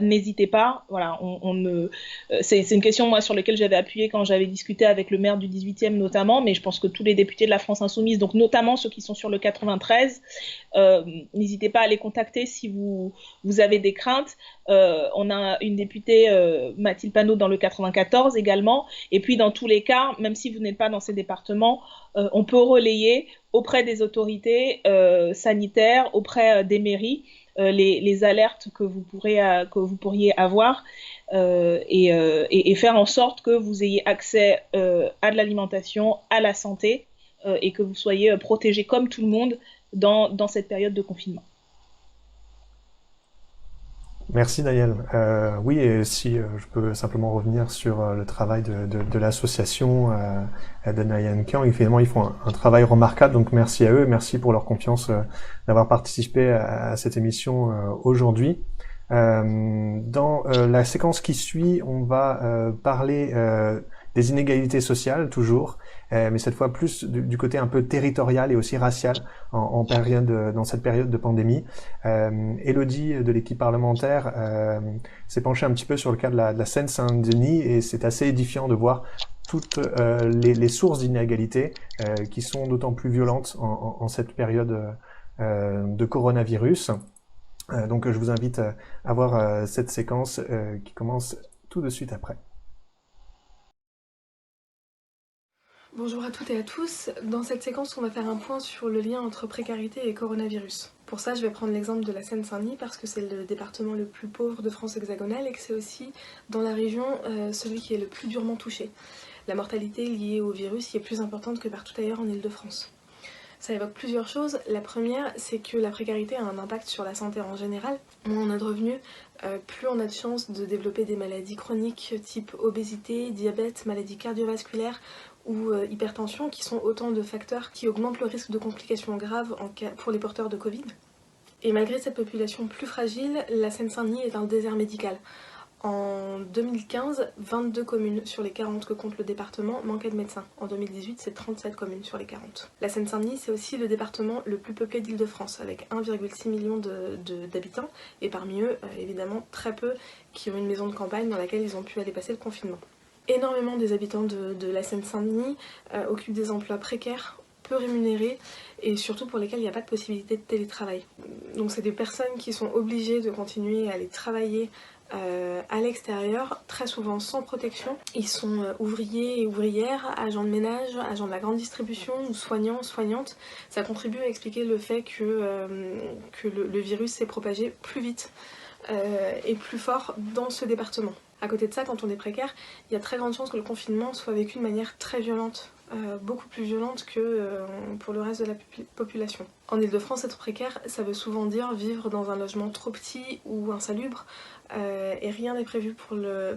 n'hésitez pas. Voilà, c'est une question moi sur laquelle j'avais appuyé quand j'avais discuté avec le maire du 18e notamment, mais je pense que tous les députés de la France Insoumise, donc notamment ceux qui sont sur le 93, n'hésitez pas à les contacter si vous avez des craintes. On a une députée, Mathilde Panot, dans le 94 également. Et puis, dans tous les cas, même si vous n'êtes pas dans ces départements, on peut relayer auprès des autorités sanitaires, auprès des mairies, les alertes que vous pourriez avoir et faire en sorte que vous ayez accès à de l'alimentation, à la santé et que vous soyez protégés comme tout le monde dans cette période de confinement. Merci Nayel. Oui, et si je peux simplement revenir sur le travail de l'association de Nayel Kiang, finalement ils font un travail remarquable, donc merci à eux, merci pour leur confiance d'avoir participé à cette émission aujourd'hui. Dans la séquence qui suit, on va parler des inégalités sociales toujours, mais cette fois plus du côté un peu territorial et aussi racial dans cette période de pandémie. Élodie de l'équipe parlementaire s'est penchée un petit peu sur le cas de la Seine-Saint-Denis et c'est assez édifiant de voir toutes les sources d'inégalités qui sont d'autant plus violentes en cette période de coronavirus. Donc je vous invite à voir cette séquence qui commence tout de suite après. Bonjour à toutes et à tous. Dans cette séquence, on va faire un point sur le lien entre précarité et coronavirus. Pour ça, je vais prendre l'exemple de la Seine-Saint-Denis parce que c'est le département le plus pauvre de France hexagonale et que c'est aussi dans la région celui qui est le plus durement touché. La mortalité liée au virus y est plus importante que partout ailleurs en Île-de-France. Ça évoque plusieurs choses. La première, c'est que la précarité a un impact sur la santé en général. Moins on a de revenus, plus on a de chances de développer des maladies chroniques type obésité, diabète, maladies cardiovasculaires ou hypertension, qui sont autant de facteurs qui augmentent le risque de complications graves pour les porteurs de Covid. Et malgré cette population plus fragile, la Seine-Saint-Denis est un désert médical. En 2015, 22 communes sur les 40 que compte le département manquaient de médecins. En 2018, c'est 37 communes sur les 40. La Seine-Saint-Denis, c'est aussi le département le plus peuplé d'Île-de-France, avec 1,6 million d'habitants, et parmi eux, évidemment, très peu qui ont une maison de campagne dans laquelle ils ont pu aller passer le confinement. Énormément des habitants de la Seine-Saint-Denis occupent des emplois précaires, peu rémunérés et surtout pour lesquels il n'y a pas de possibilité de télétravail. Donc c'est des personnes qui sont obligées de continuer à aller travailler à l'extérieur, très souvent sans protection. Ils sont ouvriers et ouvrières, agents de ménage, agents de la grande distribution ou soignants, soignantes. Ça contribue à expliquer le fait que le virus s'est propagé plus vite et plus fort dans ce département. À côté de ça, quand on est précaire, il y a très grande chance que le confinement soit vécu de manière très violente, beaucoup plus violente que pour le reste de la population. En Île-de-France, être précaire, ça veut souvent dire vivre dans un logement trop petit ou insalubre, et rien n'est prévu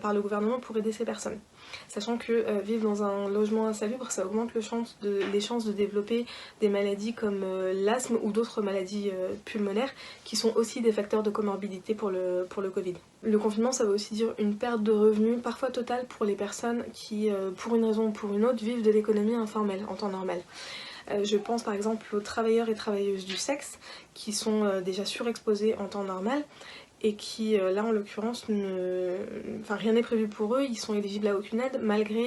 par le gouvernement pour aider ces personnes. Sachant que vivre dans un logement insalubre, ça augmente les chances de développer des maladies comme l'asthme ou d'autres maladies pulmonaires qui sont aussi des facteurs de comorbidité pour le Covid. Le confinement, ça veut aussi dire une perte de revenus, parfois totale pour les personnes qui, pour une raison ou pour une autre, vivent de l'économie informelle en temps normal. Je pense par exemple aux travailleurs et travailleuses du sexe qui sont déjà surexposés en temps normal et qui, là en l'occurrence, rien n'est prévu pour eux, ils sont éligibles à aucune aide malgré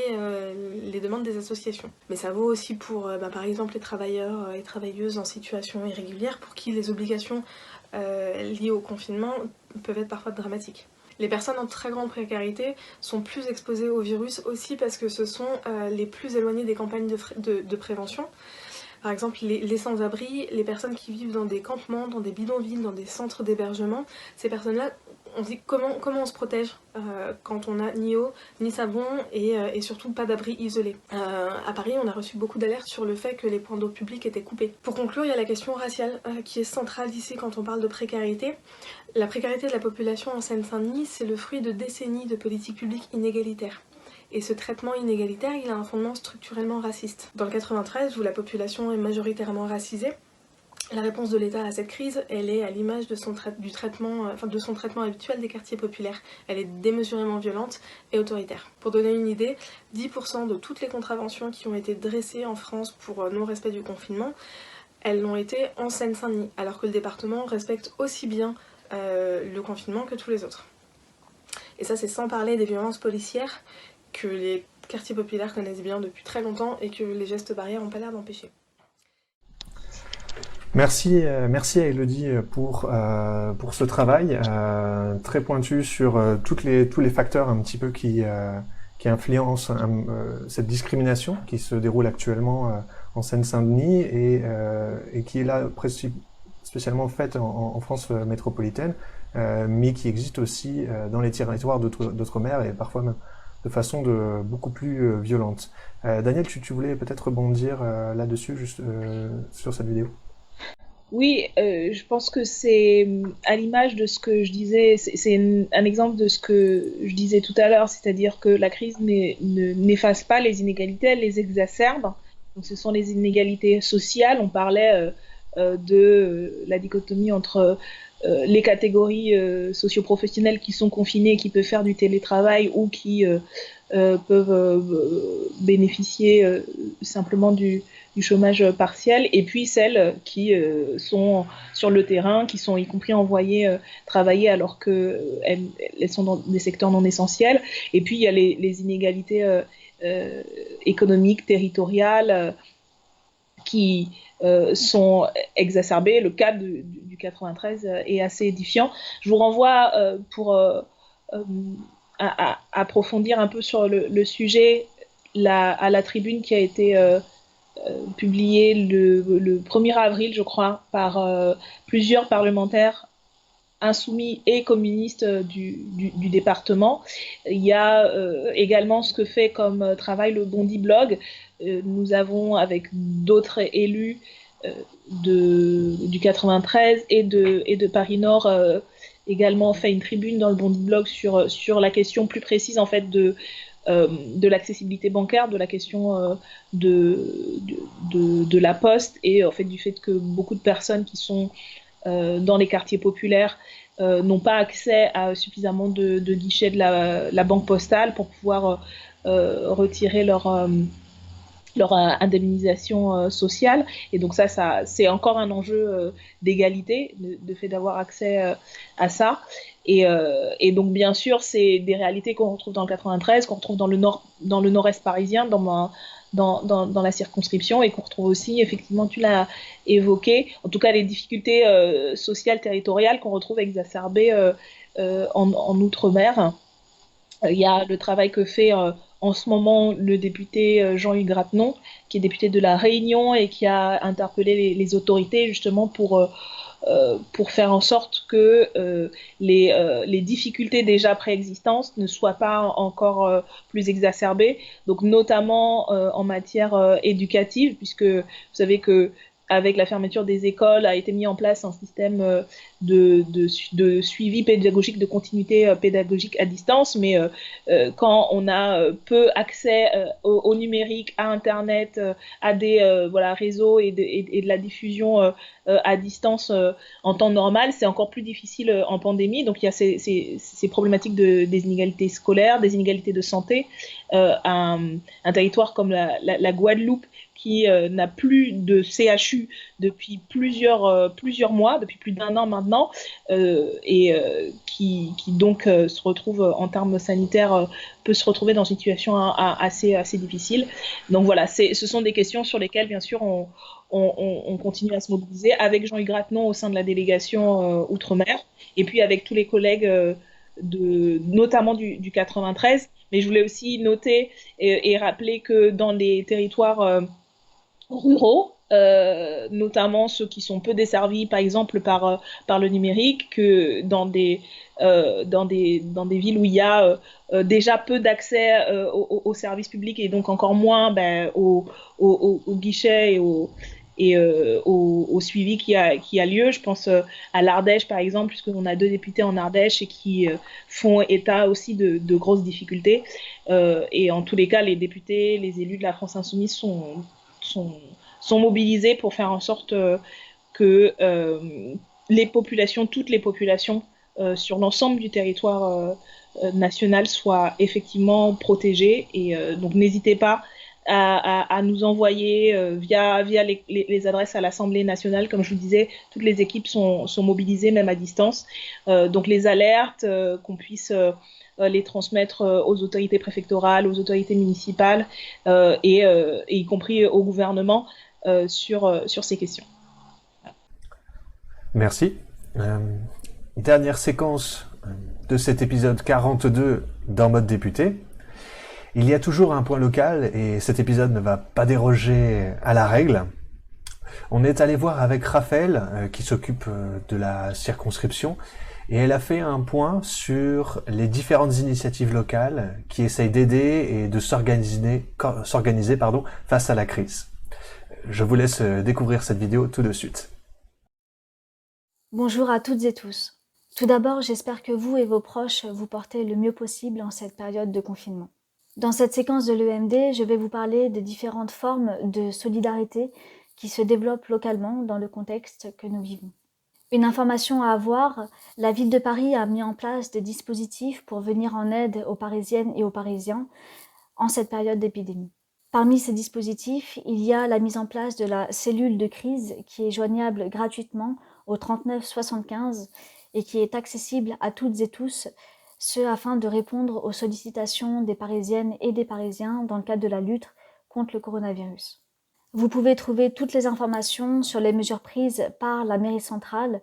les demandes des associations. Mais ça vaut aussi pour, par exemple, les travailleurs et travailleuses en situation irrégulière pour qui les obligations liées au confinement peuvent être parfois dramatiques. Les personnes en très grande précarité sont plus exposées au virus aussi parce que ce sont les plus éloignées des campagnes de prévention. Par exemple, les sans-abri, les personnes qui vivent dans des campements, dans des bidonvilles, dans des centres d'hébergement, ces personnes-là On se dit comment on se protège quand on n'a ni eau, ni savon et surtout pas d'abri isolé. À Paris, on a reçu beaucoup d'alertes sur le fait que les points d'eau publics étaient coupés. Pour conclure, il y a la question raciale qui est centrale ici quand on parle de précarité. La précarité de la population en Seine-Saint-Denis, c'est le fruit de décennies de politiques publiques inégalitaires. Et ce traitement inégalitaire, il a un fondement structurellement raciste. Dans le 93, où la population est majoritairement racisée, la réponse de l'État à cette crise, elle est à l'image de son traitement habituel des quartiers populaires. Elle est démesurément violente et autoritaire. Pour donner une idée, 10% de toutes les contraventions qui ont été dressées en France pour non-respect du confinement, elles l'ont été en Seine-Saint-Denis, alors que le département respecte aussi bien le confinement que tous les autres. Et ça, c'est sans parler des violences policières que les quartiers populaires connaissent bien depuis très longtemps et que les gestes barrières n'ont pas l'air d'empêcher. Merci à Elodie pour ce travail très pointu sur tous les facteurs un petit peu qui influencent cette discrimination qui se déroule actuellement en Seine-Saint-Denis et qui est là spécialement faite en France métropolitaine, mais qui existe aussi dans les territoires d'outre-mer et parfois même de façon beaucoup plus violente. Daniel, tu voulais peut-être rebondir là-dessus, juste sur cette vidéo? Oui, je pense que c'est à l'image de ce que je disais, c'est un exemple de ce que je disais tout à l'heure, c'est-à-dire que la crise n'efface pas les inégalités, elle les exacerbe. Donc ce sont les inégalités sociales, on parlait de la dichotomie entre les catégories socio-professionnelles qui sont confinées, qui peuvent faire du télétravail ou qui peuvent bénéficier simplement du chômage partiel, et puis celles qui sont sur le terrain, qui sont y compris envoyées travailler alors qu'elles sont dans des secteurs non essentiels. Et puis il y a les inégalités économiques, territoriales, qui sont exacerbées. Le cas du 93 est assez édifiant. Je vous renvoie à approfondir un peu sur le sujet à la tribune qui a été publié le 1er avril, je crois, par plusieurs parlementaires insoumis et communistes du département. Il y a également ce que fait comme travail le Bondi Blog. Nous avons, avec d'autres élus du 93 et de Paris Nord, également fait une tribune dans le Bondi Blog sur la question plus précise en fait de l'accessibilité bancaire, de la question de la poste et en fait du fait que beaucoup de personnes qui sont dans les quartiers populaires n'ont pas accès à suffisamment de guichets de la banque postale pour pouvoir retirer leur indemnisation sociale. Et donc ça c'est encore un enjeu d'égalité, de fait d'avoir accès à ça. Et donc bien sûr, c'est des réalités qu'on retrouve dans le 93, qu'on retrouve dans le nord-est parisien, dans la circonscription, et qu'on retrouve aussi, effectivement, tu l'as évoqué, en tout cas les difficultés sociales, territoriales qu'on retrouve exacerbées en Outre-mer. Il y a le travail que fait en ce moment le député Jean-Hugues Grattenon, qui est député de La Réunion et qui a interpellé les autorités justement pour faire en sorte que les difficultés déjà préexistantes ne soient pas encore plus exacerbées, donc notamment en matière éducative, puisque vous savez que avec la fermeture des écoles, a été mis en place un système de suivi pédagogique, de continuité pédagogique à distance, mais quand on a peu accès au numérique, à Internet, à des réseaux et de la diffusion à distance en temps normal, c'est encore plus difficile en pandémie. Donc il y a ces problématiques des inégalités scolaires, des inégalités de santé. Un territoire comme la Guadeloupe, qui n'a plus de CHU depuis plusieurs mois, depuis plus d'1 an maintenant, et qui donc se retrouve en termes sanitaires, peut se retrouver dans une situation assez difficile. Donc voilà, ce sont des questions sur lesquelles, bien sûr, on continue à se mobiliser avec Jean-Hugues Grattenon au sein de la délégation Outre-mer, et puis avec tous les collègues notamment du 93. Mais je voulais aussi noter et rappeler que dans les territoires ruraux, notamment ceux qui sont peu desservis, par exemple par le numérique, que dans des villes où il y a déjà peu d'accès aux services publics et donc encore moins aux guichets et au suivi qui a lieu. Je pense à l'Ardèche, par exemple, puisqu'on a 2 députés en Ardèche et qui font état aussi de grosses difficultés. Et en tous les cas, les députés, les élus de la France Insoumise sont mobilisés pour faire en sorte que toutes les populations sur l'ensemble du territoire national soient effectivement protégées. Et donc n'hésitez pas à nous envoyer via les adresses à l'Assemblée nationale. Comme je vous disais, toutes les équipes sont mobilisées, même à distance. Donc les alertes, qu'on puisse les transmettre aux autorités préfectorales, aux autorités municipales et y compris au gouvernement sur ces questions. Merci. Dernière séquence de cet épisode 42 dans Mode Député. Il y a toujours un point local et cet épisode ne va pas déroger à la règle. On est allé voir avec Raphaël, qui s'occupe de la circonscription, et elle a fait un point sur les différentes initiatives locales qui essayent d'aider et de s'organiser face à la crise. Je vous laisse découvrir cette vidéo tout de suite. Bonjour à toutes et tous. Tout d'abord, j'espère que vous et vos proches vous portez le mieux possible en cette période de confinement. Dans cette séquence de l'EMD, je vais vous parler des différentes formes de solidarité qui se développent localement dans le contexte que nous vivons. Une information à avoir, la ville de Paris a mis en place des dispositifs pour venir en aide aux Parisiennes et aux Parisiens en cette période d'épidémie. Parmi ces dispositifs, il y a la mise en place de la cellule de crise qui est joignable gratuitement au 39 75 et qui est accessible à toutes et tous, ce afin de répondre aux sollicitations des Parisiennes et des Parisiens dans le cadre de la lutte contre le coronavirus. Vous pouvez trouver toutes les informations sur les mesures prises par la mairie centrale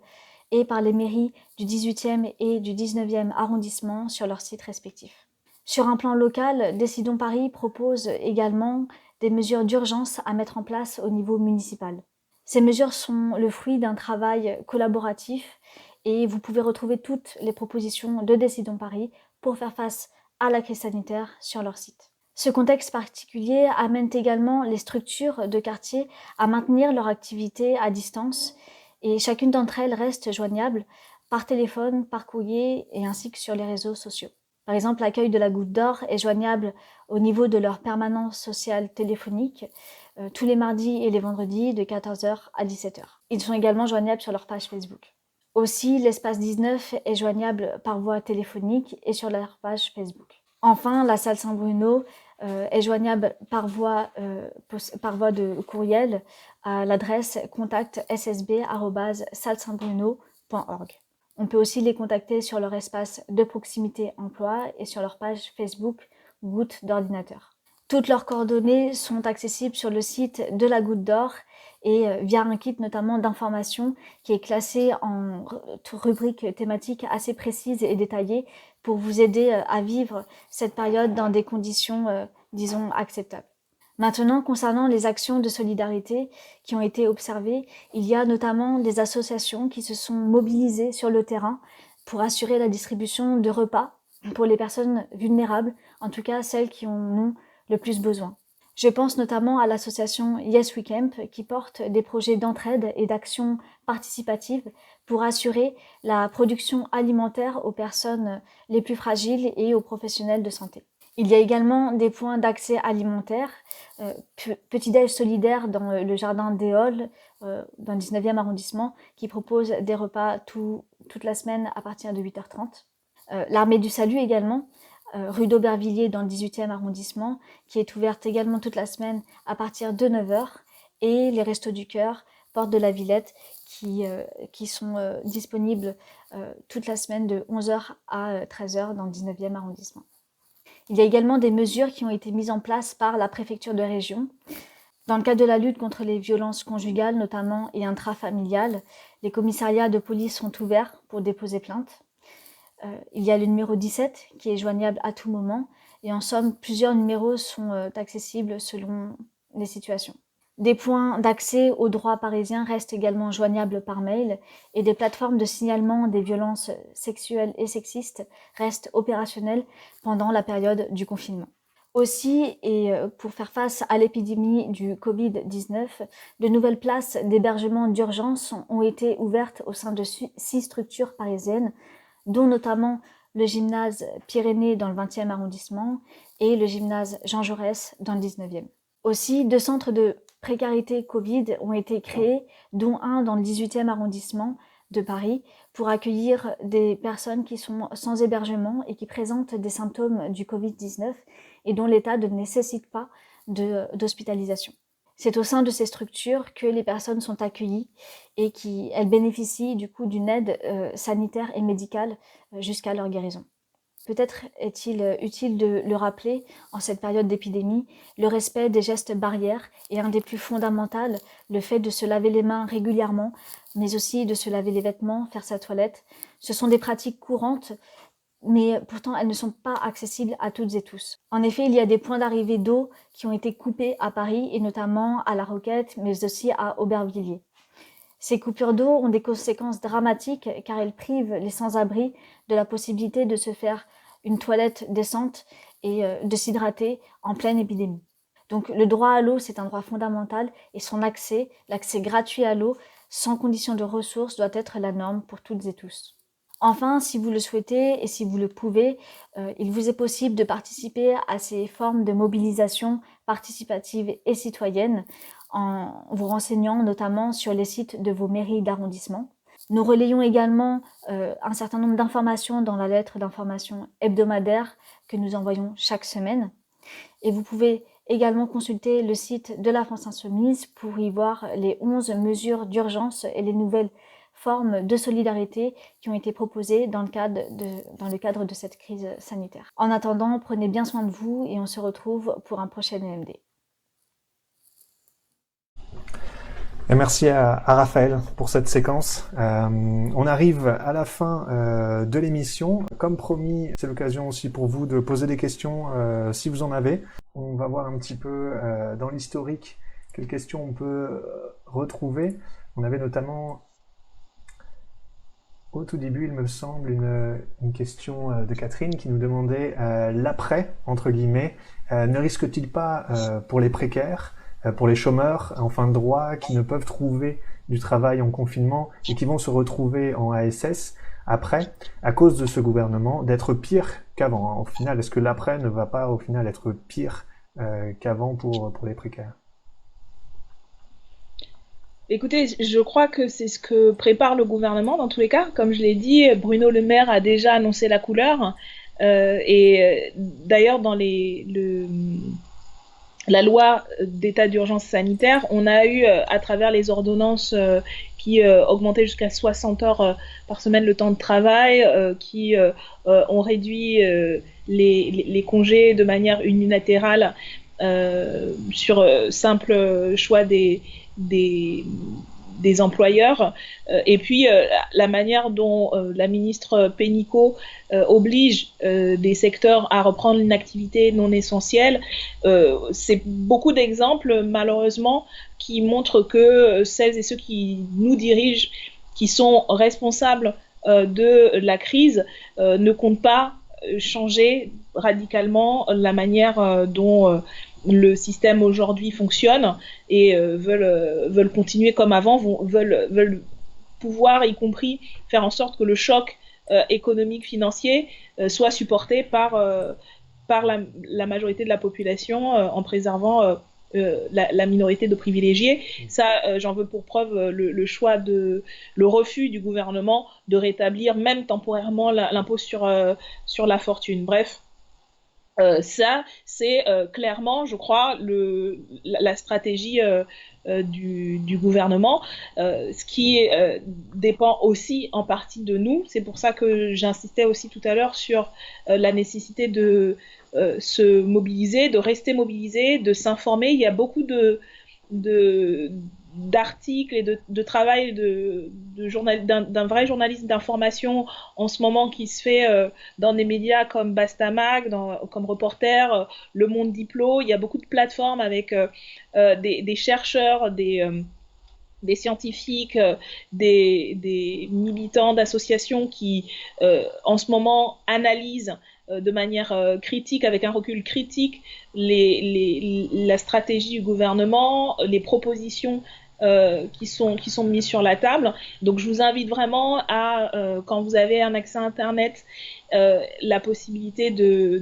et par les mairies du 18e et du 19e arrondissement sur leurs sites respectifs. Sur un plan local, Décidons Paris propose également des mesures d'urgence à mettre en place au niveau municipal. Ces mesures sont le fruit d'un travail collaboratif et vous pouvez retrouver toutes les propositions de Décidons Paris pour faire face à la crise sanitaire sur leur site. Ce contexte particulier amène également les structures de quartier à maintenir leur activité à distance et chacune d'entre elles reste joignable par téléphone, par courrier et ainsi que sur les réseaux sociaux. Par exemple, l'accueil de la Goutte d'Or est joignable au niveau de leur permanence sociale téléphonique tous les mardis et les vendredis de 14h à 17h. Ils sont également joignables sur leur page Facebook. Aussi, l'espace 19 est joignable par voie téléphonique et sur leur page Facebook. Enfin, la salle Saint-Bruno est joignable par voie de courriel à l'adresse contact@ssb@sallesaintbruno.org. On peut aussi les contacter sur leur espace de proximité emploi et sur leur page Facebook Goutte d'ordinateur. Toutes leurs coordonnées sont accessibles sur le site de la Goutte d'Or et via un kit notamment d'information qui est classé en rubrique thématique assez précise et détaillée pour vous aider à vivre cette période dans des conditions, disons, acceptables. Maintenant, concernant les actions de solidarité qui ont été observées, il y a notamment des associations qui se sont mobilisées sur le terrain pour assurer la distribution de repas pour les personnes vulnérables, en tout cas celles qui en ont le plus besoin. Je pense notamment à l'association Yes We Camp qui porte des projets d'entraide et d'action participative pour assurer la production alimentaire aux personnes les plus fragiles et aux professionnels de santé. Il y a également des points d'accès alimentaire, Petit-Déj solidaire dans le jardin des Halles, dans le 19e arrondissement, qui propose des repas toute la semaine à partir de 8h30. L'Armée du Salut également, rue d'Aubervilliers dans le 18e arrondissement, qui est ouverte également toute la semaine à partir de 9h, et les Restos du Cœur, porte de la Villette, qui sont disponibles toute la semaine de 11h à 13h dans le 19e arrondissement. Il y a également des mesures qui ont été mises en place par la préfecture de région. Dans le cadre de la lutte contre les violences conjugales notamment et intrafamiliales, les commissariats de police sont ouverts pour déposer plainte. Il y a le numéro 17 qui est joignable à tout moment et en somme, plusieurs numéros sont accessibles selon les situations. Des points d'accès aux droits parisiens restent également joignables par mail et des plateformes de signalement des violences sexuelles et sexistes restent opérationnelles pendant la période du confinement. Aussi, et pour faire face à l'épidémie du Covid-19, de nouvelles places d'hébergement d'urgence ont été ouvertes au sein de 6 structures parisiennes, dont notamment le gymnase Pyrénées dans le 20e arrondissement et le gymnase Jean Jaurès dans le 19e. Aussi, 2 centres de précarité Covid ont été créés, dont un dans le 18e arrondissement de Paris, pour accueillir des personnes qui sont sans hébergement et qui présentent des symptômes du Covid-19 et dont l'état ne nécessite pas d'hospitalisation. C'est au sein de ces structures que les personnes sont accueillies et qu'elles bénéficient du coup d'une aide sanitaire et médicale jusqu'à leur guérison. Peut-être est-il utile de le rappeler, en cette période d'épidémie, le respect des gestes barrières est un des plus fondamentaux, le fait de se laver les mains régulièrement, mais aussi de se laver les vêtements, faire sa toilette. Ce sont des pratiques courantes, mais pourtant elles ne sont pas accessibles à toutes et tous. En effet, il y a des points d'arrivée d'eau qui ont été coupés à Paris, et notamment à La Roquette, mais aussi à Aubervilliers. Ces coupures d'eau ont des conséquences dramatiques car elles privent les sans-abri de la possibilité de se faire une toilette décente et de s'hydrater en pleine épidémie. Donc le droit à l'eau, c'est un droit fondamental et son accès, l'accès gratuit à l'eau, sans condition de ressources, doit être la norme pour toutes et tous. Enfin, si vous le souhaitez et si vous le pouvez, il vous est possible de participer à ces formes de mobilisation participative et citoyenne en vous renseignant notamment sur les sites de vos mairies d'arrondissement. Nous relayons également un certain nombre d'informations dans la lettre d'information hebdomadaire que nous envoyons chaque semaine. Et vous pouvez également consulter le site de la France Insoumise pour y voir les 11 mesures d'urgence et les nouvelles formes de solidarité qui ont été proposées dans le cadre de cette crise sanitaire. En attendant, prenez bien soin de vous et on se retrouve pour un prochain EMD. Et merci à Raphaël pour cette séquence. On arrive à la fin de l'émission. Comme promis, c'est l'occasion aussi pour vous de poser des questions si vous en avez. On va voir un petit peu dans l'historique quelles questions on peut retrouver. On avait notamment au tout début, il me semble, une question de Catherine qui nous demandait l'après, entre guillemets, ne risque-t-il pas pour les précaires, pour les chômeurs en fin de droit qui ne peuvent trouver du travail en confinement et qui vont se retrouver en ASS après, à cause de ce gouvernement, d'être pire qu'avant. Au final, est-ce que l'après ne va pas au final être pire qu'avant pour les précaires? Écoutez, je crois que c'est ce que prépare le gouvernement dans tous les cas. Comme je l'ai dit, Bruno Le Maire a déjà annoncé la couleur. D'ailleurs, dans la loi d'état d'urgence sanitaire, on a eu, à travers les ordonnances qui augmentaient jusqu'à 60 heures par semaine le temps de travail, qui ont réduit les congés de manière unilatérale sur simple choix des employeurs, et puis la manière dont la ministre Pénicaud oblige des secteurs à reprendre une activité non essentielle, c'est beaucoup d'exemples malheureusement qui montrent que celles et ceux qui nous dirigent, qui sont responsables de la crise, ne comptent pas changer radicalement la manière dont le système aujourd'hui fonctionne et veulent continuer comme avant, veulent pouvoir, y compris, faire en sorte que le choc économique, financier soit supporté par la majorité de la population en préservant la minorité de privilégiés. Ça, j'en veux pour preuve le choix le refus du gouvernement de rétablir même temporairement l'impôt sur la fortune. Bref. Ça, c'est clairement, je crois, la stratégie du gouvernement, ce qui dépend aussi en partie de nous. C'est pour ça que j'insistais aussi tout à l'heure sur la nécessité de se mobiliser, de rester mobilisé, de s'informer. Il y a beaucoup d'articles et de travail d'un vrai journalisme d'information en ce moment qui se fait dans des médias comme Bastamag, comme Reporter, Le Monde Diplo. Il y a beaucoup de plateformes avec des chercheurs, des scientifiques, des militants d'associations qui, en ce moment, analysent de manière critique, avec un recul critique, la stratégie du gouvernement, les propositions qui sont mises sur la table. Donc je vous invite vraiment à, quand vous avez un accès à Internet, la possibilité de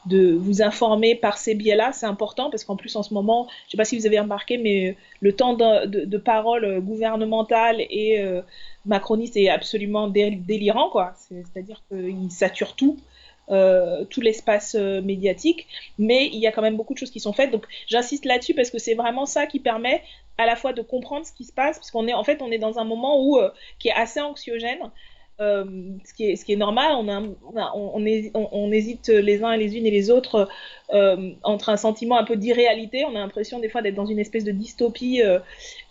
vous informer par ces biais-là. C'est important parce qu'en plus en ce moment, je ne sais pas si vous avez remarqué, mais le temps de parole gouvernementale et macroniste est absolument délirant, quoi. C'est-à-dire qu'il sature tout l'espace médiatique, mais il y a quand même beaucoup de choses qui sont faites. Donc j'insiste là-dessus parce que c'est vraiment ça qui permet à la fois de comprendre ce qui se passe, parce qu'on est en fait on est dans un moment qui est assez anxiogène. Ce qui est normal, on hésite les uns et les unes et les autres entre un sentiment un peu d'irréalité. On a l'impression des fois d'être dans une espèce de dystopie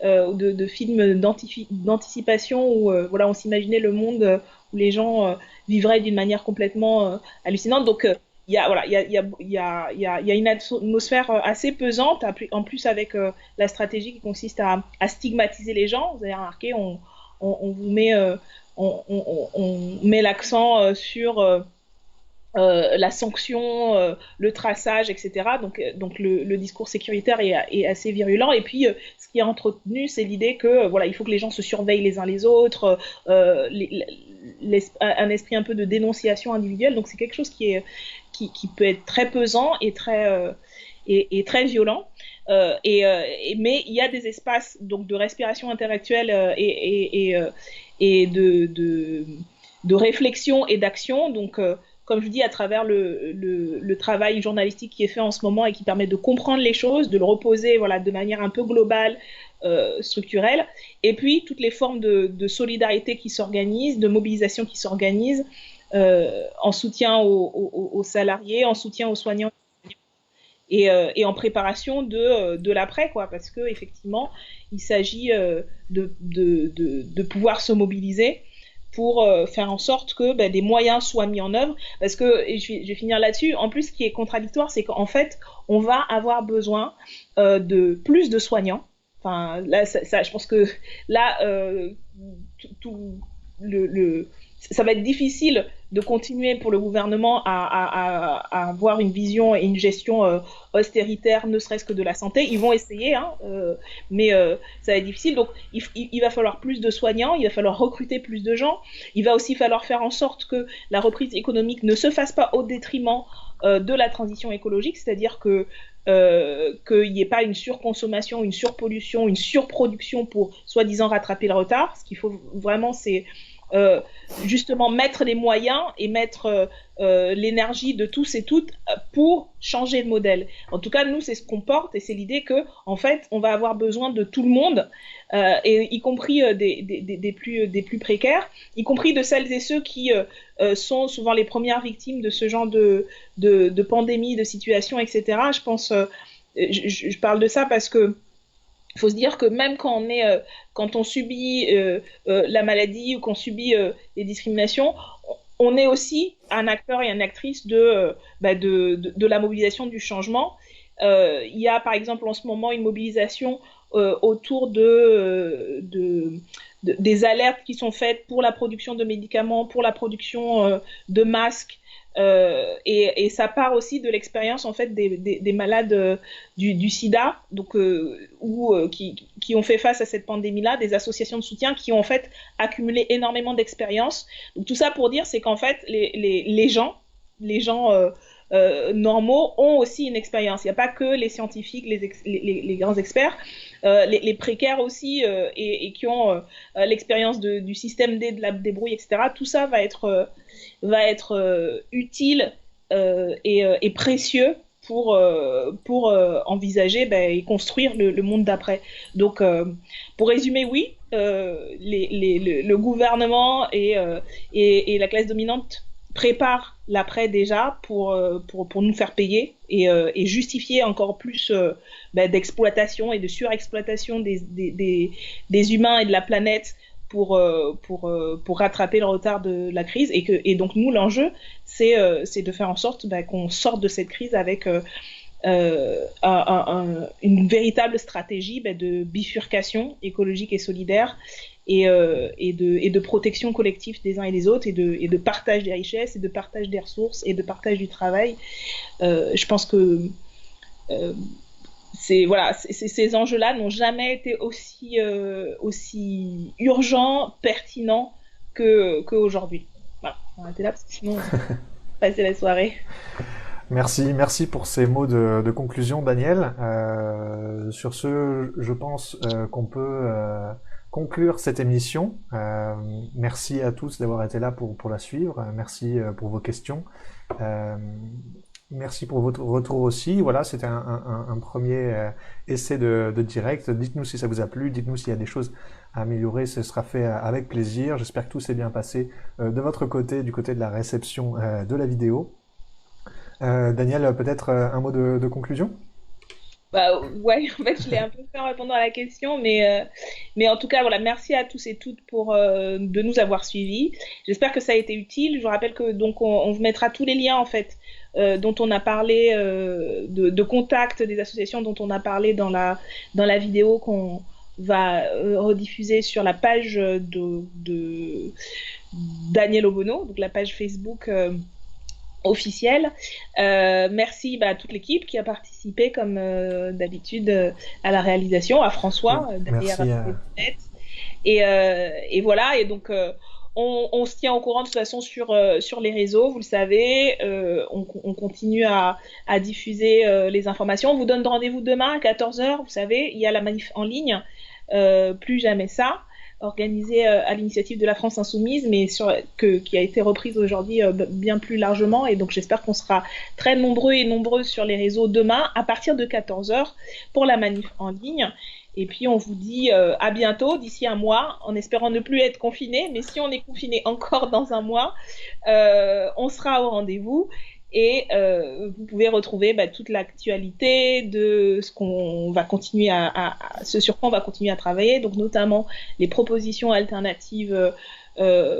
de film d'anticipation où voilà, on s'imaginait le monde où les gens vivraient d'une manière complètement hallucinante. Donc il y a une atmosphère assez pesante, en plus avec la stratégie qui consiste à stigmatiser les gens. Vous avez remarqué, on vous met on met l'accent sur la sanction, le traçage, etc. Donc le discours sécuritaire est assez virulent. Et puis, ce qui est entretenu, c'est l'idée que voilà, il faut que les gens se surveillent les uns les autres, un esprit un peu de dénonciation individuelle. Donc c'est quelque chose qui peut être très pesant et très violent. Mais il y a des espaces donc de respiration intellectuelle et de réflexion et d'action. Donc, comme je dis, à travers le travail journalistique qui est fait en ce moment et qui permet de comprendre les choses, de le reposer voilà, de manière un peu globale, structurelle, et puis toutes les formes de solidarité qui s'organisent, de mobilisation qui s'organisent en soutien aux salariés, en soutien aux soignants et en préparation de l'après, quoi, parce que effectivement, il s'agit de pouvoir se mobiliser pour faire en sorte que des moyens soient mis en œuvre, parce que, et je vais finir là-dessus, en plus, ce qui est contradictoire, c'est qu'en fait, on va avoir besoin de plus de soignants. Enfin, là, je pense que là, ça va être difficile de continuer pour le gouvernement à avoir une vision et une gestion austéritaire, ne serait-ce que de la santé. Ils vont essayer, mais ça va être difficile. Donc, il va falloir plus de soignants, il va falloir recruter plus de gens. Il va aussi falloir faire en sorte que la reprise économique ne se fasse pas au détriment de la transition écologique, c'est-à-dire qu'il n'y ait pas une surconsommation, une surpollution, une surproduction pour soi-disant rattraper le retard. Ce qu'il faut vraiment, c'est justement mettre les moyens et mettre l'énergie de tous et toutes pour changer de modèle. En tout cas, nous, c'est ce qu'on porte et c'est l'idée que, en fait, on va avoir besoin de tout le monde, et y compris des plus précaires, y compris de celles et ceux qui sont souvent les premières victimes de ce genre de pandémie, de situation, etc. Je pense, je parle de ça parce que il faut se dire que même quand on subit la maladie ou qu'on subit les discriminations, on est aussi un acteur et une actrice de la mobilisation du changement. Il y a par exemple en ce moment une mobilisation autour des alertes qui sont faites pour la production de médicaments, pour la production de masques. Et ça part aussi de l'expérience en fait des malades du sida, donc qui ont fait face à cette pandémie-là, des associations de soutien qui ont en fait accumulé énormément d'expérience. Donc tout ça pour dire, c'est qu'en fait les gens normaux ont aussi une expérience. Il n'y a pas que les scientifiques, les grands experts, les précaires aussi et qui ont l'expérience du système D, de la débrouille, etc. Tout ça va être utile et précieux pour envisager et construire le monde d'après. Donc, pour résumer, oui, le gouvernement et la classe dominante prépare l'après déjà pour nous faire payer et justifier encore plus d'exploitation et de surexploitation des humains et de la planète pour rattraper le retard de la crise. Et donc nous, l'enjeu, c'est de faire en sorte qu'on sorte de cette crise avec une véritable stratégie de bifurcation écologique et solidaire et de protection collective des uns et des autres et de partage des richesses et de partage des ressources et de partage du travail. Je pense que ces enjeux-là n'ont jamais été aussi urgents, pertinents qu'aujourd'hui. Voilà, on va arrêter là parce que sinon on va passer la soirée. Merci pour ces mots de conclusion, Daniel. Sur ce, je pense qu'on peut conclure cette émission. Merci à tous d'avoir été là pour la suivre. Merci pour vos questions. Merci pour votre retour aussi. Voilà, c'était un premier essai de direct. Dites-nous si ça vous a plu, dites-nous s'il y a des choses à améliorer, ce sera fait avec plaisir. J'espère que tout s'est bien passé de votre côté, du côté de la réception de la vidéo. Daniel, peut-être un mot de conclusion? Ouais, en fait, je l'ai un peu fait en répondant à la question, mais en tout cas, voilà, merci à tous et toutes de nous avoir suivis. J'espère que ça a été utile. Je vous rappelle que donc on vous mettra tous les liens en fait dont on a parlé, de contacts des associations dont on a parlé dans la vidéo qu'on va rediffuser sur la page de Daniel Obono, donc la page Facebook officielle. Merci à toute l'équipe qui a participé comme d'habitude à la réalisation, à François derrière et voilà, et donc on se tient au courant de toute façon sur les réseaux, vous le savez. On continue à diffuser les informations. On vous donne rendez-vous demain à 14h, vous savez, il y a la manif en ligne, plus jamais ça, organisée à l'initiative de la France Insoumise, mais qui a été reprise aujourd'hui bien plus largement. Et donc j'espère qu'on sera très nombreux et nombreuses sur les réseaux demain à partir de 14h pour la manif en ligne. Et puis on vous dit à bientôt, d'ici un mois, en espérant ne plus être confiné. Mais si on est confiné encore dans un mois, on sera au rendez-vous. Et vous pouvez retrouver toute l'actualité de ce qu'on va continuer ce sur quoi on va continuer à travailler, donc notamment les propositions alternatives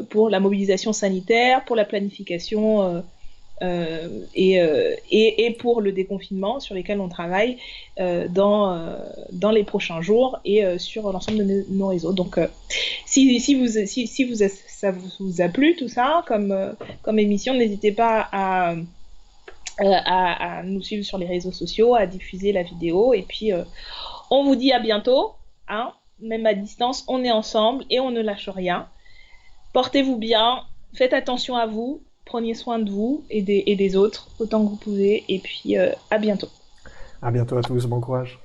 pour la mobilisation sanitaire, pour la planification et pour le déconfinement, sur lesquels on travaille dans les prochains jours et sur l'ensemble de nos réseaux. Donc si ça vous a plu tout ça comme émission, n'hésitez pas à nous suivre sur les réseaux sociaux, à diffuser la vidéo, et puis on vous dit à bientôt, hein, même à distance, on est ensemble et on ne lâche rien. Portez-vous bien, faites attention à vous, prenez soin de vous et des autres autant que vous pouvez, et puis à bientôt. À bientôt à tous, bon courage.